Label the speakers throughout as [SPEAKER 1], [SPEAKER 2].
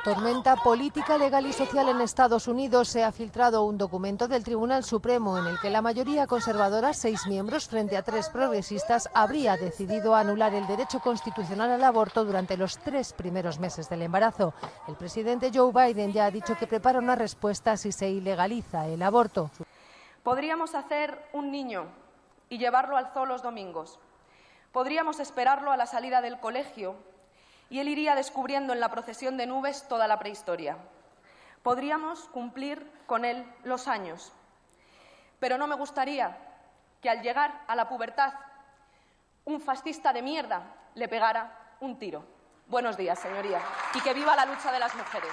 [SPEAKER 1] Tormenta política, legal y social en Estados Unidos. Se ha filtrado un documento del Tribunal Supremo en el que la mayoría conservadora, 6 miembros frente a 3 progresistas, habría decidido anular el derecho constitucional al aborto durante los 3 primeros meses del embarazo. El presidente Joe Biden ya ha dicho que prepara una respuesta si se ilegaliza el aborto.
[SPEAKER 2] Podríamos hacer un niño y llevarlo al zoo los domingos. Podríamos esperarlo a la salida del colegio y él iría descubriendo en la procesión de nubes toda la prehistoria. Podríamos cumplir con él los años, pero no me gustaría que al llegar a la pubertad un fascista de mierda le pegara un tiro. Buenos días, señoría, y que viva la lucha de las mujeres.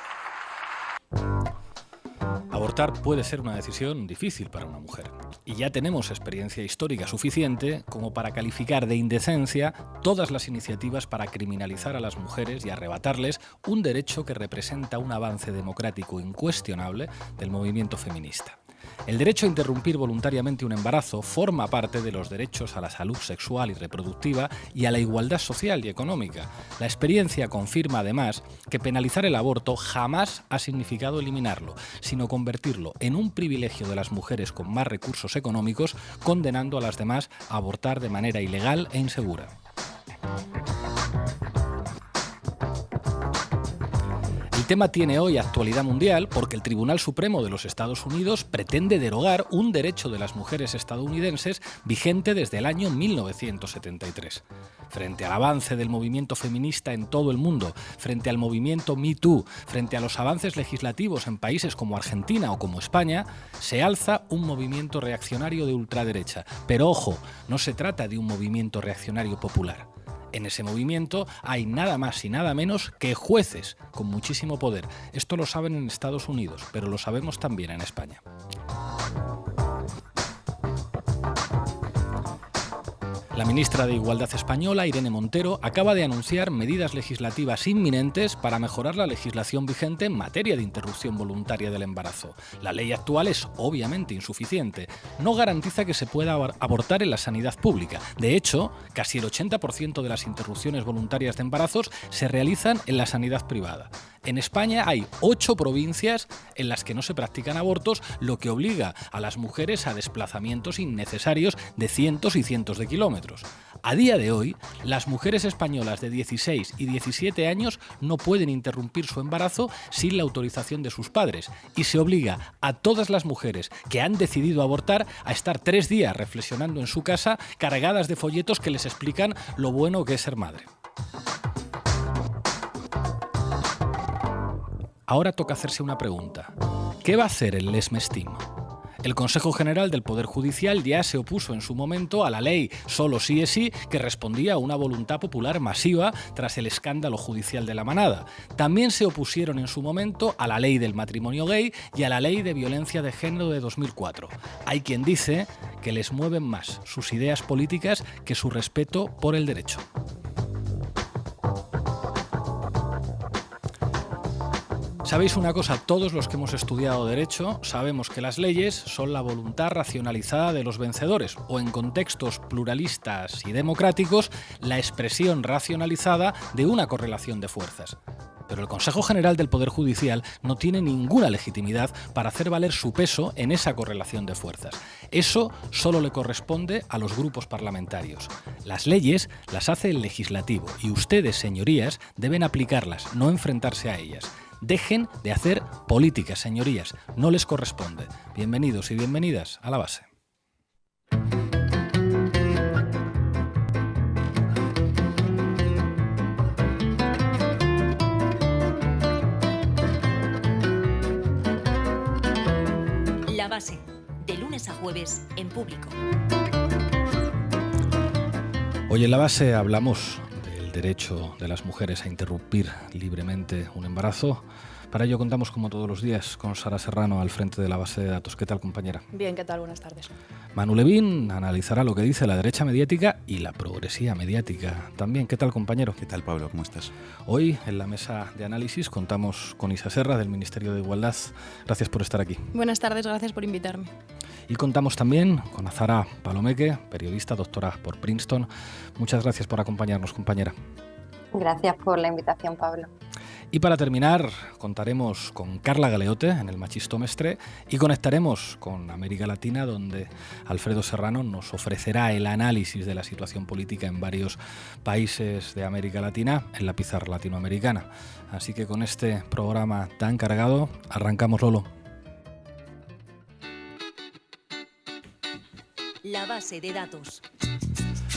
[SPEAKER 3] Abortar puede ser una decisión difícil para una mujer. Y ya tenemos experiencia histórica suficiente como para calificar de indecencia todas las iniciativas para criminalizar a las mujeres y arrebatarles un derecho que representa un avance democrático incuestionable del movimiento feminista. El derecho a interrumpir voluntariamente un embarazo forma parte de los derechos a la salud sexual y reproductiva y a la igualdad social y económica. La experiencia confirma además que penalizar el aborto jamás ha significado eliminarlo, sino convertirlo en un privilegio de las mujeres con más recursos económicos, condenando a las demás a abortar de manera ilegal e insegura. El tema tiene hoy actualidad mundial porque el Tribunal Supremo de los Estados Unidos pretende derogar un derecho de las mujeres estadounidenses vigente desde el año 1973. Frente al avance del movimiento feminista en todo el mundo, frente al movimiento Me Too, frente a los avances legislativos en países como Argentina o como España, se alza un movimiento reaccionario de ultraderecha. Pero ojo, no se trata de un movimiento reaccionario popular. En ese movimiento hay nada más y nada menos que jueces con muchísimo poder. Esto lo saben en Estados Unidos, pero lo sabemos también en España. La ministra de Igualdad española, Irene Montero, acaba de anunciar medidas legislativas inminentes para mejorar la legislación vigente en materia de interrupción voluntaria del embarazo. La ley actual es obviamente insuficiente. No garantiza que se pueda abortar en la sanidad pública. De hecho, casi el 80% de las interrupciones voluntarias de embarazos se realizan en la sanidad privada. En España hay 8 provincias en las que no se practican abortos, lo que obliga a las mujeres a desplazamientos innecesarios de cientos y cientos de kilómetros. A día de hoy, las mujeres españolas de 16 y 17 años no pueden interrumpir su embarazo sin la autorización de sus padres y se obliga a todas las mujeres que han decidido abortar a estar 3 días reflexionando en su casa cargadas de folletos que les explican lo bueno que es ser madre. Ahora toca hacerse una pregunta. ¿Qué va a hacer el Lesmestim? El Consejo General del Poder Judicial ya se opuso en su momento a la ley Solo sí es sí, que respondía a una voluntad popular masiva tras el escándalo judicial de La Manada. También se opusieron en su momento a la ley del matrimonio gay y a la ley de violencia de género de 2004. Hay quien dice que les mueven más sus ideas políticas que su respeto por el derecho. ¿Sabéis una cosa? Todos los que hemos estudiado Derecho sabemos que las leyes son la voluntad racionalizada de los vencedores, o en contextos pluralistas y democráticos, la expresión racionalizada de una correlación de fuerzas. Pero el Consejo General del Poder Judicial no tiene ninguna legitimidad para hacer valer su peso en esa correlación de fuerzas. Eso solo le corresponde a los grupos parlamentarios. Las leyes las hace el legislativo y ustedes, señorías, deben aplicarlas, no enfrentarse a ellas. Dejen de hacer política, señorías, no les corresponde. Bienvenidos y bienvenidas a La Base.
[SPEAKER 4] La Base, de lunes a jueves en Público.
[SPEAKER 3] Hoy en La Base hablamos derecho de las mujeres a interrumpir libremente un embarazo. Para ello contamos, como todos los días, con Sara Serrano al frente de la base de datos. ¿Qué tal, compañera?
[SPEAKER 5] Bien, ¿qué tal? Buenas tardes.
[SPEAKER 3] Manu Levín analizará lo que dice la derecha mediática y la progresía mediática también. ¿Qué tal, compañero?
[SPEAKER 6] ¿Qué tal, Pablo? ¿Cómo estás?
[SPEAKER 3] Hoy, en la mesa de análisis, contamos con Isa Serra, del Ministerio de Igualdad. Gracias por estar aquí.
[SPEAKER 5] Buenas tardes, gracias por invitarme.
[SPEAKER 3] Y contamos también con Azahara Palomeque, periodista, doctora por Princeton. Muchas gracias por acompañarnos, compañera.
[SPEAKER 7] Gracias por la invitación, Pablo.
[SPEAKER 3] Y para terminar, contaremos con Carla Galeote en el Machistó-Mestre y conectaremos con América Latina, donde Alfredo Serrano nos ofrecerá el análisis de la situación política en varios países de América Latina en la pizarra latinoamericana. Así que con este programa tan cargado, arrancamos, Lolo.
[SPEAKER 4] La base de datos.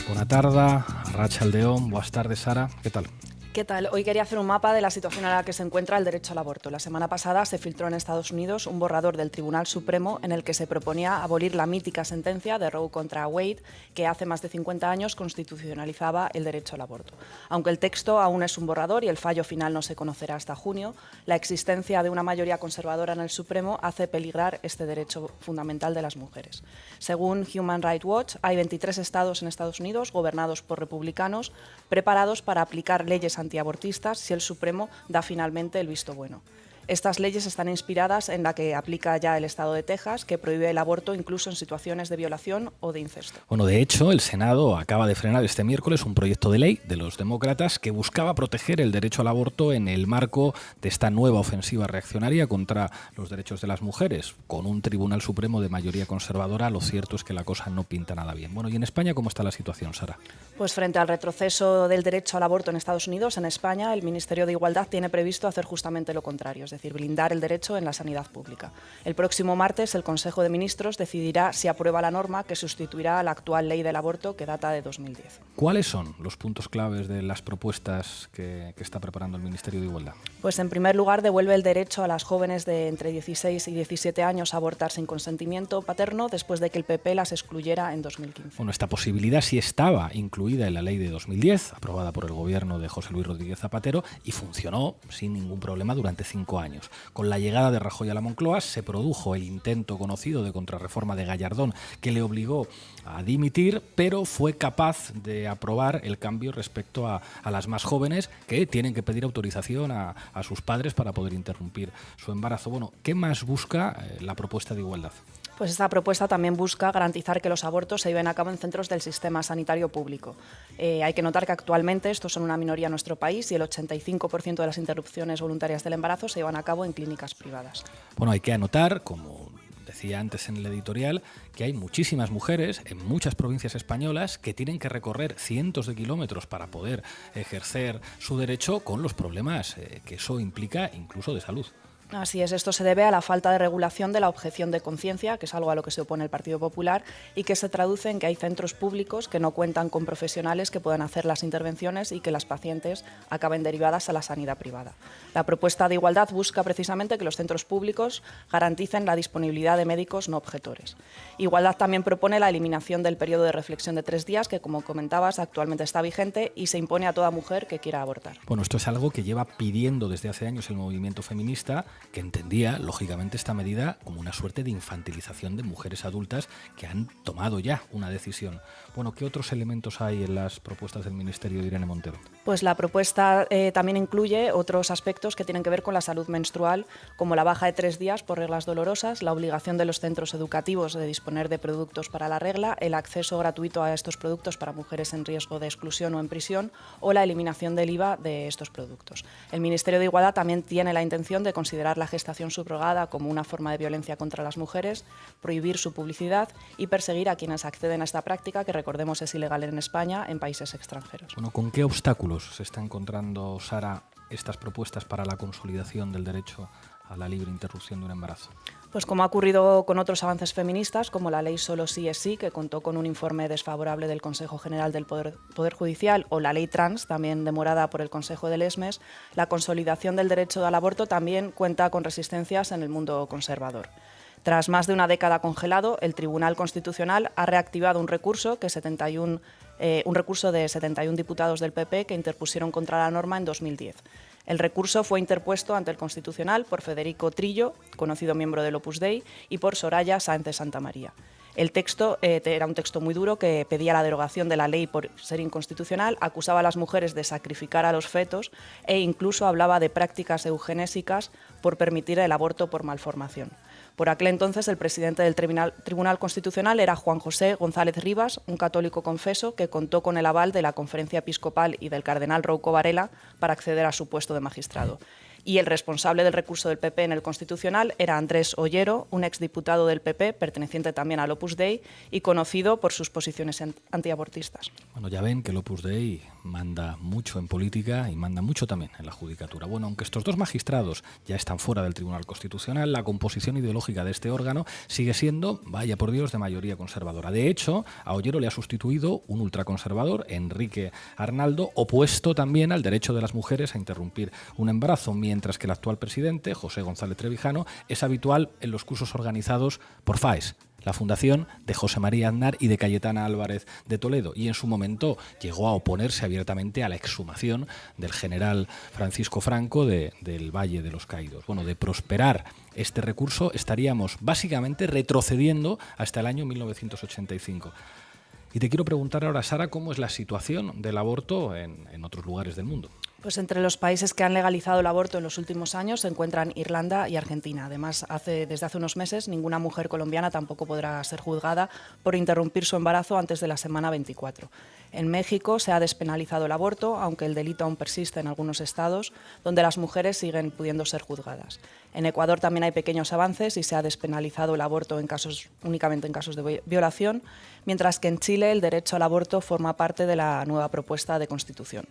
[SPEAKER 3] Buenas tardes, Arratsaldeon, buenas tardes, Sara, ¿qué tal?
[SPEAKER 5] ¿Qué tal? Hoy quería hacer un mapa de la situación en la que se encuentra el derecho al aborto. La semana pasada se filtró en Estados Unidos un borrador del Tribunal Supremo en el que se proponía abolir la mítica sentencia de Roe contra Wade, que hace más de 50 años constitucionalizaba el derecho al aborto. Aunque el texto aún es un borrador y el fallo final no se conocerá hasta junio, la existencia de una mayoría conservadora en el Supremo hace peligrar este derecho fundamental de las mujeres. Según Human Rights Watch, hay 23 estados en Estados Unidos, gobernados por republicanos, preparados para aplicar leyes antiabortistas si el Supremo da finalmente el visto bueno. Estas leyes están inspiradas en la que aplica ya el estado de Texas, que prohíbe el aborto incluso en situaciones de violación o de incesto.
[SPEAKER 3] Bueno, de hecho, el Senado acaba de frenar este miércoles un proyecto de ley de los demócratas que buscaba proteger el derecho al aborto en el marco de esta nueva ofensiva reaccionaria contra los derechos de las mujeres. Con un Tribunal Supremo de mayoría conservadora, lo cierto es que la cosa no pinta nada bien. Bueno, ¿y en España cómo está la situación, Sara?
[SPEAKER 5] Pues frente al retroceso del derecho al aborto en Estados Unidos, en España, el Ministerio de Igualdad tiene previsto hacer justamente lo contrario, es decir, blindar el derecho en la sanidad pública. El próximo martes, el Consejo de Ministros decidirá si aprueba la norma que sustituirá a la actual ley del aborto, que data de 2010.
[SPEAKER 3] ¿Cuáles son los puntos claves de las propuestas que está preparando el Ministerio de Igualdad?
[SPEAKER 5] Pues en primer lugar, devuelve el derecho a las jóvenes de entre 16 y 17 años a abortar sin consentimiento paterno después de que el PP las excluyera en 2015.
[SPEAKER 3] Bueno, esta posibilidad sí estaba incluida en la ley de 2010, aprobada por el gobierno de José Luis Rodríguez Zapatero, y funcionó sin ningún problema durante 5 años. Con la llegada de Rajoy a la Moncloa se produjo el intento conocido de contrarreforma de Gallardón, que le obligó a dimitir, pero fue capaz de aprobar el cambio respecto a las más jóvenes, que tienen que pedir autorización a sus padres para poder interrumpir su embarazo. Bueno, ¿qué más busca la propuesta de igualdad?
[SPEAKER 5] Pues esta propuesta también busca garantizar que los abortos se lleven a cabo en centros del sistema sanitario público. Hay que notar que actualmente estos son una minoría en nuestro país y el 85% de las interrupciones voluntarias del embarazo se llevan a cabo en clínicas privadas.
[SPEAKER 3] Bueno, hay que anotar, como decía antes en el editorial, que hay muchísimas mujeres en muchas provincias españolas que tienen que recorrer cientos de kilómetros para poder ejercer su derecho, con los problemas que eso implica, incluso de salud.
[SPEAKER 5] Así es, esto se debe a la falta de regulación de la objeción de conciencia, que es algo a lo que se opone el Partido Popular, y que se traduce en que hay centros públicos que no cuentan con profesionales que puedan hacer las intervenciones y que las pacientes acaben derivadas a la sanidad privada. La propuesta de igualdad busca precisamente que los centros públicos garanticen la disponibilidad de médicos no objetores. Igualdad también propone la eliminación del periodo de reflexión de 3 días, que, como comentabas, actualmente está vigente y se impone a toda mujer que quiera abortar.
[SPEAKER 3] Bueno, esto es algo que lleva pidiendo desde hace años el movimiento feminista, que entendía, lógicamente, esta medida como una suerte de infantilización de mujeres adultas que han tomado ya una decisión. Bueno, ¿qué otros elementos hay en las propuestas del Ministerio de Irene Montero?
[SPEAKER 5] Pues la propuesta también incluye otros aspectos que tienen que ver con la salud menstrual, como la baja de 3 días por reglas dolorosas, la obligación de los centros educativos de disponer de productos para la regla, el acceso gratuito a estos productos para mujeres en riesgo de exclusión o en prisión, o la eliminación del IVA de estos productos. El Ministerio de Igualdad también tiene la intención de considerar la gestación subrogada como una forma de violencia contra las mujeres, prohibir su publicidad y perseguir a quienes acceden a esta práctica, que recordemos es ilegal en España, en países extranjeros.
[SPEAKER 3] Bueno, ¿con qué obstáculos se está encontrando, Sara, estas propuestas para la consolidación del derecho a la libre interrupción de un embarazo?
[SPEAKER 5] Pues como ha ocurrido con otros avances feministas, como la ley Solo sí es sí, que contó con un informe desfavorable del Consejo General del Poder Judicial, o la ley trans, también demorada por el Consejo del ESMES, la consolidación del derecho al aborto también cuenta con resistencias en el mundo conservador. Tras más de una década congelado, el Tribunal Constitucional ha reactivado un recurso de 71 diputados del PP que interpusieron contra la norma en 2010. El recurso fue interpuesto ante el Constitucional por Federico Trillo, conocido miembro del Opus Dei, y por Soraya Sáenz de Santamaría. El texto era un texto muy duro que pedía la derogación de la ley por ser inconstitucional, acusaba a las mujeres de sacrificar a los fetos e incluso hablaba de prácticas eugenésicas por permitir el aborto por malformación. Por aquel entonces el presidente del Tribunal Constitucional era Juan José González Rivas, un católico confeso que contó con el aval de la Conferencia Episcopal y del cardenal Rouco Varela para acceder a su puesto de magistrado. Y el responsable del recurso del PP en el Constitucional era Andrés Ollero, un exdiputado del PP, perteneciente también al Opus Dei y conocido por sus posiciones antiabortistas.
[SPEAKER 3] Bueno, ya ven que el Opus Dei manda mucho en política y manda mucho también en la judicatura. Bueno, aunque estos dos magistrados ya están fuera del Tribunal Constitucional, la composición ideológica de este órgano sigue siendo, vaya por Dios, de mayoría conservadora. De hecho, a Ollero le ha sustituido un ultraconservador, Enrique Arnaldo, opuesto también al derecho de las mujeres a interrumpir un embarazo, mientras que el actual presidente, José González Trevijano, es habitual en los cursos organizados por FAES, la fundación de José María Aznar y de Cayetana Álvarez de Toledo, y en su momento llegó a oponerse abiertamente a la exhumación del general Francisco Franco del Valle de los Caídos. Bueno, de prosperar este recurso estaríamos básicamente retrocediendo hasta el año 1985. Y te quiero preguntar ahora, Sara, ¿cómo es la situación del aborto en otros lugares del mundo?
[SPEAKER 5] Pues entre los países que han legalizado el aborto en los últimos años se encuentran Irlanda y Argentina. Además, desde hace unos meses ninguna mujer colombiana tampoco podrá ser juzgada por interrumpir su embarazo antes de la semana 24. En México se ha despenalizado el aborto, aunque el delito aún persiste en algunos estados, donde las mujeres siguen pudiendo ser juzgadas. En Ecuador también hay pequeños avances y se ha despenalizado el aborto únicamente en casos de violación, mientras que en Chile el derecho al aborto forma parte de la nueva propuesta de Constitución.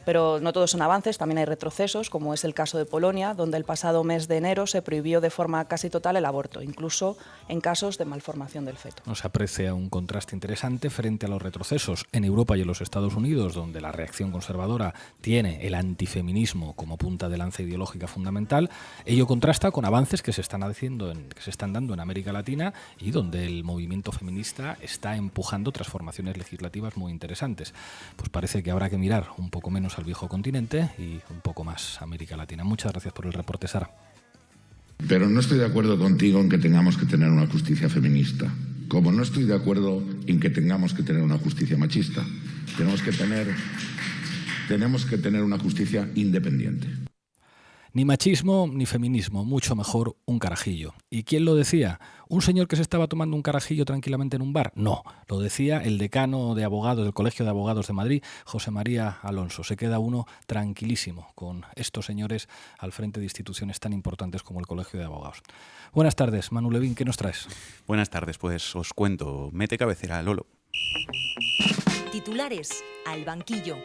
[SPEAKER 5] Pero no todos son avances, también hay retrocesos, como es el caso de Polonia, donde el pasado mes de enero se prohibió de forma casi total el aborto, incluso en casos de malformación del feto.
[SPEAKER 3] Nos aprecia un contraste interesante frente a los retrocesos en Europa y en los Estados Unidos, donde la reacción conservadora tiene el antifeminismo como punta de lanza ideológica fundamental. Ello contrasta con avances que se están dando en América Latina y donde el movimiento feminista está empujando transformaciones legislativas muy interesantes. Pues parece que habrá que mirar un poco menos al viejo continente y un poco más a América Latina. Muchas gracias por el reporte, Sara.
[SPEAKER 6] Pero no estoy de acuerdo contigo en que tengamos que tener una justicia feminista, como no estoy de acuerdo en que tengamos que tener una justicia machista. Tenemos que tener una justicia independiente.
[SPEAKER 3] Ni machismo ni feminismo, mucho mejor un carajillo. ¿Y quién lo decía? ¿Un señor que se estaba tomando un carajillo tranquilamente en un bar? No, lo decía el decano de abogados del Colegio de Abogados de Madrid, José María Alonso. Se queda uno tranquilísimo con estos señores al frente de instituciones tan importantes como el Colegio de Abogados. Buenas tardes, Manu Levín, ¿qué nos traes?
[SPEAKER 7] Buenas tardes, pues os cuento. Mete cabecera, Lolo.
[SPEAKER 4] Titulares al banquillo.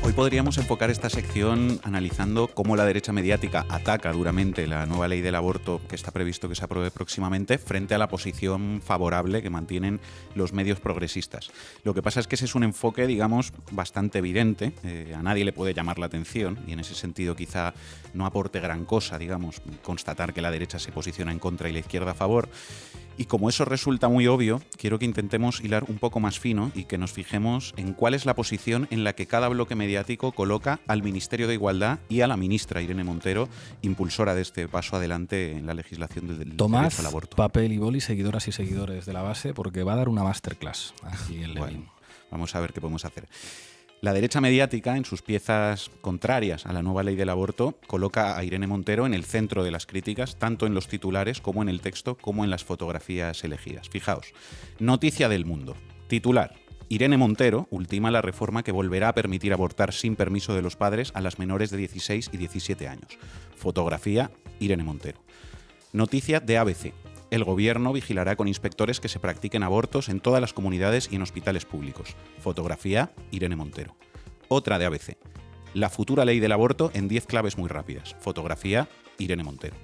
[SPEAKER 7] Hoy podríamos enfocar esta sección analizando cómo la derecha mediática ataca duramente la nueva ley del aborto que está previsto que se apruebe próximamente frente a la posición favorable que mantienen los medios progresistas. Lo que pasa es que ese es un enfoque, digamos, bastante evidente. A nadie le puede llamar la atención y en ese sentido quizá no aporte gran cosa, digamos, constatar que la derecha se posiciona en contra y la izquierda a favor. Y como eso resulta muy obvio, quiero que intentemos hilar un poco más fino y que nos fijemos en cuál es la posición en la que cada bloque mediático coloca al Ministerio de Igualdad y a la ministra Irene Montero, impulsora de este paso adelante en la legislación del derecho al aborto.
[SPEAKER 3] Tomad papel y boli, seguidoras y seguidores de la base, porque va a dar una masterclass aquí en Levín.
[SPEAKER 7] Bueno, vamos a ver qué podemos hacer. La derecha mediática, en sus piezas contrarias a la nueva ley del aborto, coloca a Irene Montero en el centro de las críticas, tanto en los titulares como en el texto, como en las fotografías elegidas. Fijaos, noticia del Mundo. Titular: Irene Montero ultima la reforma que volverá a permitir abortar sin permiso de los padres a las menores de 16 y 17 años. Fotografía: Irene Montero. Noticia de ABC. El Gobierno vigilará con inspectores que se practiquen abortos en todas las comunidades y en hospitales públicos. Fotografía: Irene Montero. Otra de ABC. La futura ley del aborto en 10 claves muy rápidas. Fotografía: Irene Montero.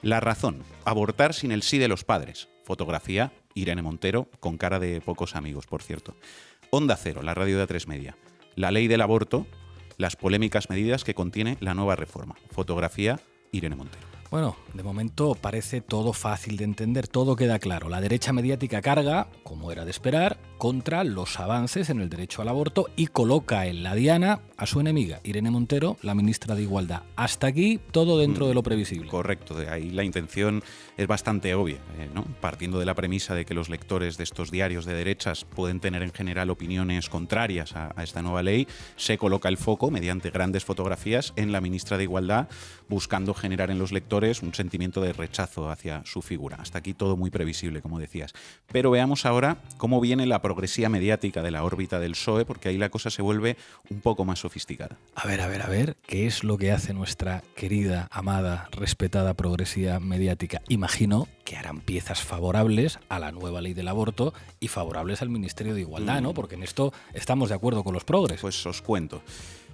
[SPEAKER 7] La Razón. Abortar sin el sí de los padres. Fotografía: Irene Montero, con cara de pocos amigos, por cierto. Onda Cero, la radio de A3 Media. La ley del aborto, las polémicas medidas que contiene la nueva reforma. Fotografía: Irene Montero.
[SPEAKER 3] Bueno, de momento parece todo fácil de entender, todo queda claro. La derecha mediática carga, como era de esperar, contra los avances en el derecho al aborto y coloca en la diana a su enemiga, Irene Montero, la ministra de Igualdad. Hasta aquí todo dentro de lo previsible.
[SPEAKER 7] Correcto, de ahí la intención es bastante obvia, ¿no? Partiendo de la premisa de que los lectores de estos diarios de derechas pueden tener en general opiniones contrarias a esta nueva ley, se coloca el foco mediante grandes fotografías en la ministra de Igualdad, buscando generar en los lectores un sentimiento de rechazo hacia su figura. Hasta aquí todo muy previsible, como decías. Pero veamos ahora cómo viene la progresía mediática de la órbita del PSOE, porque ahí la cosa se vuelve un poco más sofisticada.
[SPEAKER 3] A ver, ¿qué es lo que hace nuestra querida, amada, respetada progresía mediática? Imagino que harán piezas favorables a la nueva ley del aborto y favorables al Ministerio de Igualdad, ¿no? Porque en esto estamos de acuerdo con los progres.
[SPEAKER 7] Pues os cuento.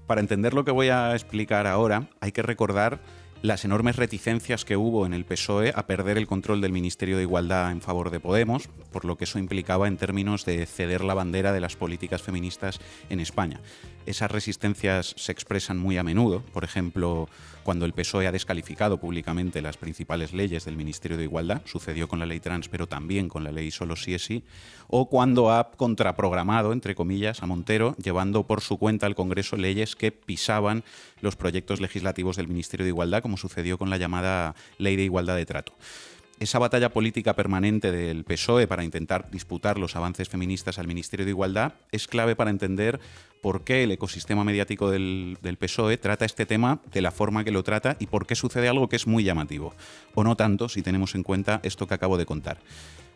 [SPEAKER 7] Para entender lo que voy a explicar ahora, hay que recordar las enormes reticencias que hubo en el PSOE a perder el control del Ministerio de Igualdad en favor de Podemos, por lo que eso implicaba en términos de ceder la bandera de las políticas feministas en España. Esas resistencias se expresan muy a menudo, por ejemplo, cuando el PSOE ha descalificado públicamente las principales leyes del Ministerio de Igualdad, sucedió con la ley trans, pero también con la ley Solo sí es sí, o cuando ha contraprogramado, entre comillas, a Montero, llevando por su cuenta al Congreso leyes que pisaban los proyectos legislativos del Ministerio de Igualdad, como sucedió con la llamada Ley de Igualdad de Trato. Esa batalla política permanente del PSOE para intentar disputar los avances feministas al Ministerio de Igualdad es clave para entender por qué el ecosistema mediático del PSOE trata este tema de la forma que lo trata y por qué sucede algo que es muy llamativo, o no tanto si tenemos en cuenta esto que acabo de contar.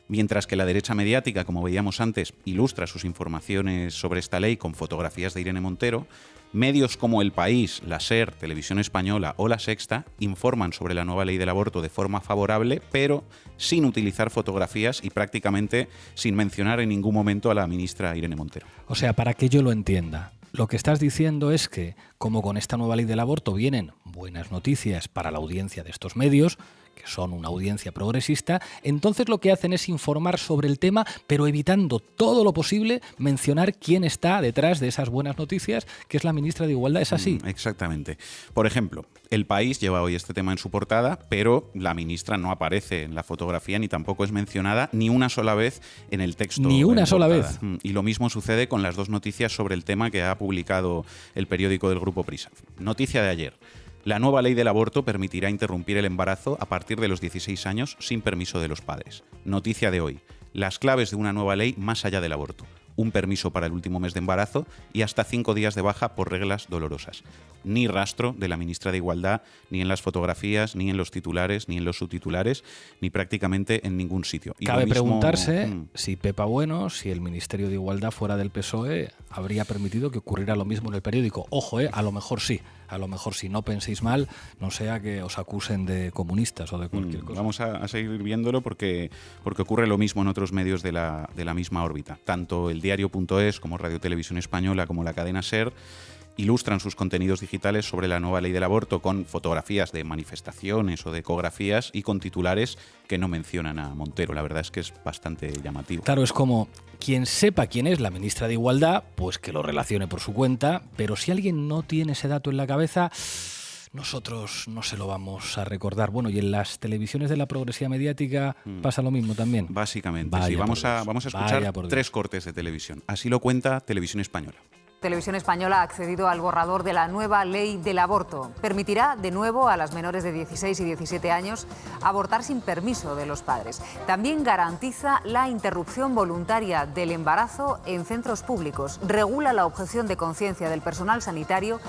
[SPEAKER 7] Mientras que la derecha mediática, como veíamos antes, ilustra sus informaciones sobre esta ley con fotografías de Irene Montero, medios como El País, la SER, Televisión Española o La Sexta informan sobre la nueva ley del aborto de forma favorable, pero sin utilizar fotografías y prácticamente sin mencionar en ningún momento a la ministra Irene Montero.
[SPEAKER 3] O sea, para que yo lo entienda, lo que estás diciendo es que, como con esta nueva ley del aborto vienen buenas noticias para la audiencia de estos medios, que son una audiencia progresista, entonces lo que hacen es informar sobre el tema, pero evitando todo lo posible mencionar quién está detrás de esas buenas noticias, que es la ministra de Igualdad. ¿Es así?
[SPEAKER 7] Exactamente. Por ejemplo, El País lleva hoy este tema en su portada, pero la ministra no aparece en la fotografía ni tampoco es mencionada ni una sola vez en el texto.
[SPEAKER 3] Ni una sola vez.
[SPEAKER 7] Y lo mismo sucede con las dos noticias sobre el tema que ha publicado el periódico del Grupo Prisa. Noticia de ayer. La nueva ley del aborto permitirá interrumpir el embarazo a partir de los 16 años sin permiso de los padres. Noticia de hoy. Las claves de una nueva ley más allá del aborto. Un permiso para el último mes de embarazo y hasta 5 días de baja por reglas dolorosas. Ni rastro de la ministra de Igualdad, ni en las fotografías, ni en los titulares, ni en los subtitulares, ni prácticamente en ningún sitio. Y
[SPEAKER 3] cabe
[SPEAKER 7] lo mismo,
[SPEAKER 3] preguntarse si Pepa Bueno, si el Ministerio de Igualdad fuera del PSOE, habría permitido que ocurriera lo mismo en el periódico. Ojo, a lo mejor sí. A lo mejor si no penséis mal, no sea que os acusen de comunistas o de cualquier cosa.
[SPEAKER 7] Vamos a seguir viéndolo porque ocurre lo mismo en otros medios de la misma órbita. Tanto el diario.es como Radio Televisión Española como la cadena SER ilustran sus contenidos digitales sobre la nueva ley del aborto con fotografías de manifestaciones o de ecografías y con titulares que no mencionan a Montero. La verdad es que es bastante llamativo.
[SPEAKER 3] Claro, es como quien sepa quién es la ministra de Igualdad, pues que lo relacione por su cuenta, pero si alguien no tiene ese dato en la cabeza, nosotros no se lo vamos a recordar. Bueno, y en las televisiones de la progresía mediática pasa lo mismo también.
[SPEAKER 7] Básicamente, sí. Vamos a escuchar 3 cortes de televisión. Así lo cuenta Televisión Española.
[SPEAKER 8] Televisión Española ha accedido al borrador de la nueva ley del aborto. Permitirá de nuevo a las menores de 16 y 17 años abortar sin permiso de los padres. También garantiza la interrupción voluntaria del embarazo en centros públicos. Regula la objeción de conciencia del personal sanitario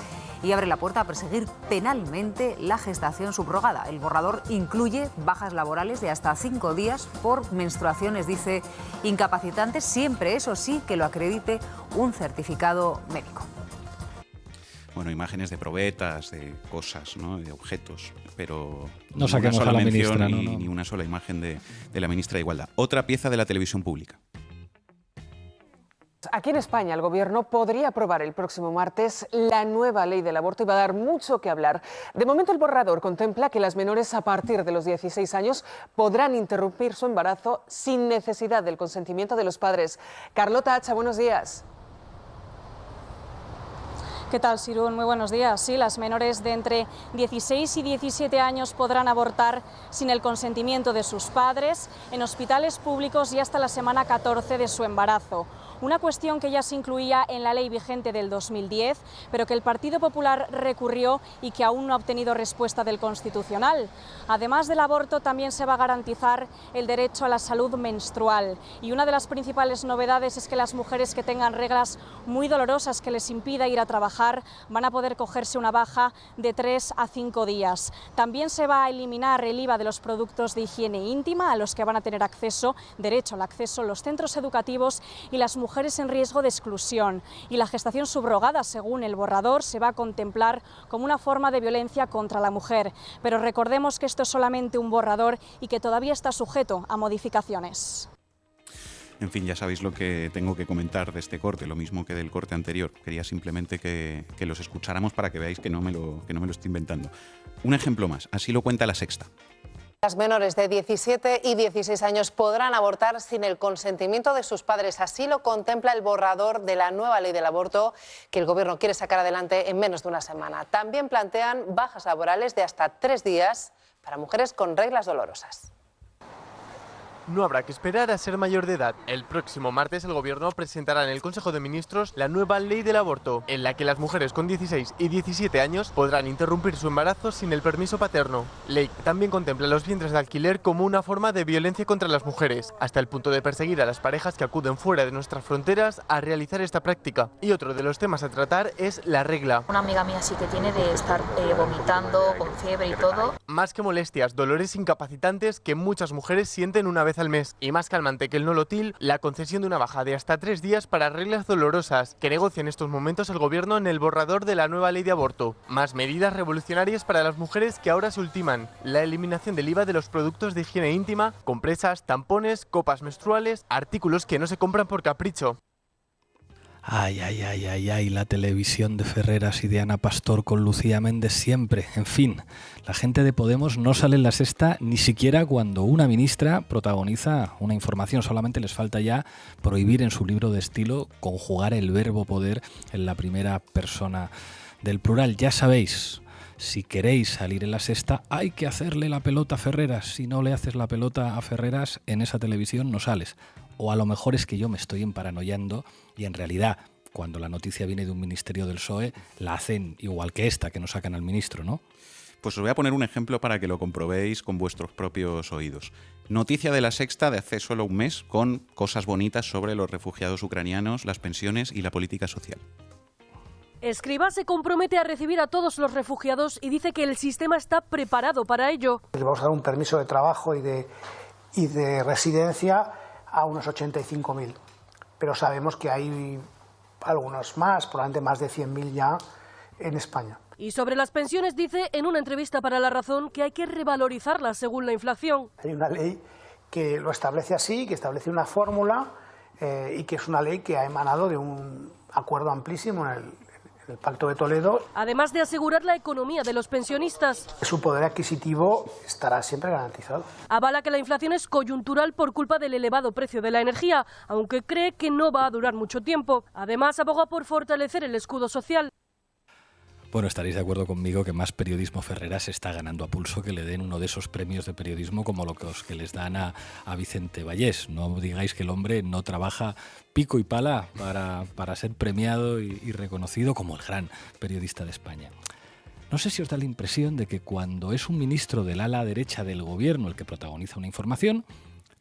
[SPEAKER 8] y abre la puerta a perseguir penalmente la gestación subrogada. El borrador incluye bajas laborales de hasta 5 días por menstruaciones, dice, incapacitantes, siempre, eso sí, que lo acredite un certificado médico.
[SPEAKER 7] Bueno, imágenes de probetas, de cosas, ¿no?, de objetos, pero
[SPEAKER 3] no saquemos a la ministra,
[SPEAKER 7] ni una sola imagen de la ministra de Igualdad. Otra pieza de la televisión pública.
[SPEAKER 9] Aquí en España el Gobierno podría aprobar el próximo martes la nueva ley del aborto y va a dar mucho que hablar. De momento el borrador contempla que las menores a partir de los 16 años podrán interrumpir su embarazo sin necesidad del consentimiento de los padres. Carlota Hacha, buenos días.
[SPEAKER 10] ¿Qué tal, Sirún? Muy buenos días. Sí, las menores de entre 16 y 17 años podrán abortar sin el consentimiento de sus padres en hospitales públicos y hasta la semana 14 de su embarazo. una cuestión que ya se incluía en la ley vigente del 2010, pero que el Partido Popular recurrió y que aún no ha obtenido respuesta del Constitucional. Además del aborto, también se va a garantizar el derecho a la salud menstrual. Y una de las principales novedades es que las mujeres que tengan reglas muy dolorosas que les impida ir a trabajar van a poder cogerse una baja de 3 a 5 días. También se va a eliminar el IVA de los productos de higiene íntima a los que van a tener derecho al acceso los centros educativos y las mujeres en riesgo de exclusión. Y la gestación subrogada, según el borrador, se va a contemplar como una forma de violencia contra la mujer. Pero recordemos que esto es solamente un borrador y que todavía está sujeto a modificaciones.
[SPEAKER 7] En fin, ya sabéis lo que tengo que comentar de este corte, lo mismo que del corte anterior. Quería simplemente que los escucháramos para que veáis que no me lo estoy inventando. Un ejemplo más, así lo cuenta La Sexta.
[SPEAKER 11] Las menores de 17 y 16 años podrán abortar sin el consentimiento de sus padres. Así lo contempla el borrador de la nueva ley del aborto que el Gobierno quiere sacar adelante en menos de una semana. También plantean bajas laborales de hasta 3 días para mujeres con reglas dolorosas.
[SPEAKER 12] No habrá que esperar a ser mayor de edad. El próximo martes el Gobierno presentará en el Consejo de Ministros la nueva ley del aborto, en la que las mujeres con 16 y 17 años podrán interrumpir su embarazo sin el permiso paterno. Ley que también contempla los vientres de alquiler como una forma de violencia contra las mujeres, hasta el punto de perseguir a las parejas que acuden fuera de nuestras fronteras a realizar esta práctica. Y otro de los temas a tratar es la regla.
[SPEAKER 13] Una amiga mía sí que tiene de estar vomitando, con fiebre y todo.
[SPEAKER 12] Más que molestias, dolores incapacitantes que muchas mujeres sienten una vez al mes. Y más calmante que el nolotil, la concesión de una baja de hasta 3 días para reglas dolorosas, que negocia en estos momentos el Gobierno en el borrador de la nueva ley de aborto. Más medidas revolucionarias para las mujeres que ahora se ultiman. La eliminación del IVA de los productos de higiene íntima, compresas, tampones, copas menstruales, artículos que no se compran por capricho.
[SPEAKER 3] Ay, la televisión de Ferreras y de Ana Pastor con Lucía Méndez siempre. En fin, la gente de Podemos no sale en La Sexta ni siquiera cuando una ministra protagoniza una información. Solamente les falta ya prohibir en su libro de estilo conjugar el verbo poder en la primera persona del plural. Ya sabéis, si queréis salir en La Sexta hay que hacerle la pelota a Ferreras. Si no le haces la pelota a Ferreras, en esa televisión no sales. O a lo mejor es que yo me estoy emparanoiando y en realidad, cuando la noticia viene de un ministerio del PSOE, la hacen igual que esta, que nos sacan al ministro, ¿no?
[SPEAKER 7] Pues os voy a poner un ejemplo para que lo comprobéis con vuestros propios oídos. Noticia de La Sexta de hace solo un mes con cosas bonitas sobre los refugiados ucranianos, las pensiones y la política social.
[SPEAKER 14] Escrivá se compromete a recibir a todos los refugiados y dice que el sistema está preparado para ello.
[SPEAKER 15] Le vamos a dar un permiso de trabajo y de residencia a unos 85.000, pero sabemos que hay algunos más, probablemente más de 100.000 ya en España.
[SPEAKER 14] Y sobre las pensiones dice en una entrevista para La Razón que hay que revalorizarlas según la inflación.
[SPEAKER 15] Hay una ley que lo establece así, que establece una fórmula y que es una ley que ha emanado de un acuerdo amplísimo en el Pacto de Toledo.
[SPEAKER 14] Además de asegurar la economía de los pensionistas.
[SPEAKER 15] Su poder adquisitivo estará siempre garantizado.
[SPEAKER 14] Avala que la inflación es coyuntural por culpa del elevado precio de la energía, aunque cree que no va a durar mucho tiempo. Además, aboga por fortalecer el escudo social.
[SPEAKER 3] Bueno, estaréis de acuerdo conmigo que más periodismo Ferreras está ganando a pulso que le den uno de esos premios de periodismo como los que les dan a Vicente Vallés. No digáis que el hombre no trabaja pico y pala para ser premiado y reconocido como el gran periodista de España. No sé si os da la impresión de que cuando es un ministro del ala derecha del gobierno el que protagoniza una información,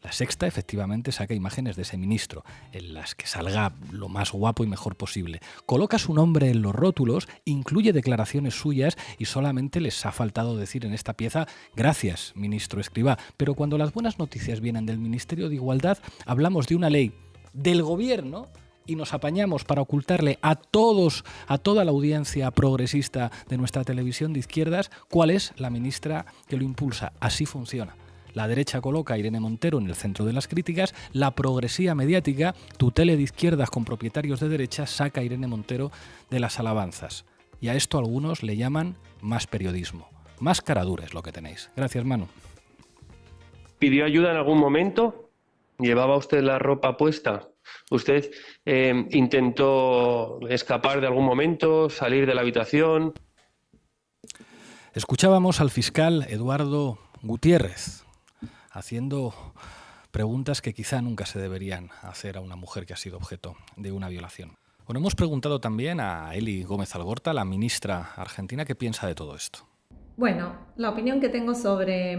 [SPEAKER 3] La Sexta efectivamente saca imágenes de ese ministro, en las que salga lo más guapo y mejor posible. Coloca su nombre en los rótulos, incluye declaraciones suyas y solamente les ha faltado decir en esta pieza «Gracias, ministro Escrivá». Pero cuando las buenas noticias vienen del Ministerio de Igualdad, hablamos de una ley del gobierno y nos apañamos para ocultarle a toda la audiencia progresista de nuestra televisión de izquierdas cuál es la ministra que lo impulsa. Así funciona. La derecha coloca a Irene Montero en el centro de las críticas, la progresía mediática, tu tele de izquierdas con propietarios de derecha, saca a Irene Montero de las alabanzas. Y a esto algunos le llaman más periodismo. Más cara dura es lo que tenéis. Gracias, Manu.
[SPEAKER 16] ¿Pidió ayuda en algún momento? ¿Llevaba usted la ropa puesta? ¿Usted intentó escapar de algún momento, salir de la habitación?
[SPEAKER 3] Escuchábamos al fiscal Eduardo Gutiérrez haciendo Preguntas que quizá nunca se deberían hacer a una mujer que ha sido objeto de una violación. Bueno, hemos preguntado también a Eli Gómez Algorta, la ministra argentina, qué piensa de todo esto.
[SPEAKER 17] Bueno, la opinión que tengo sobre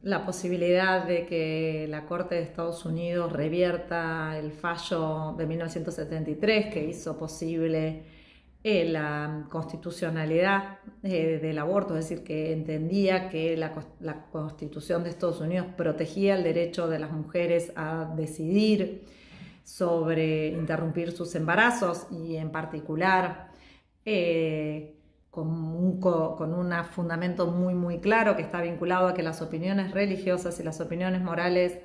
[SPEAKER 17] la posibilidad de que la Corte de Estados Unidos revierta el fallo de 1973 que hizo posible la constitucionalidad del aborto, es decir, que entendía que la Constitución de Estados Unidos protegía el derecho de las mujeres a decidir sobre interrumpir sus embarazos y en particular con un fundamento muy claro que está vinculado a que las opiniones religiosas y las opiniones morales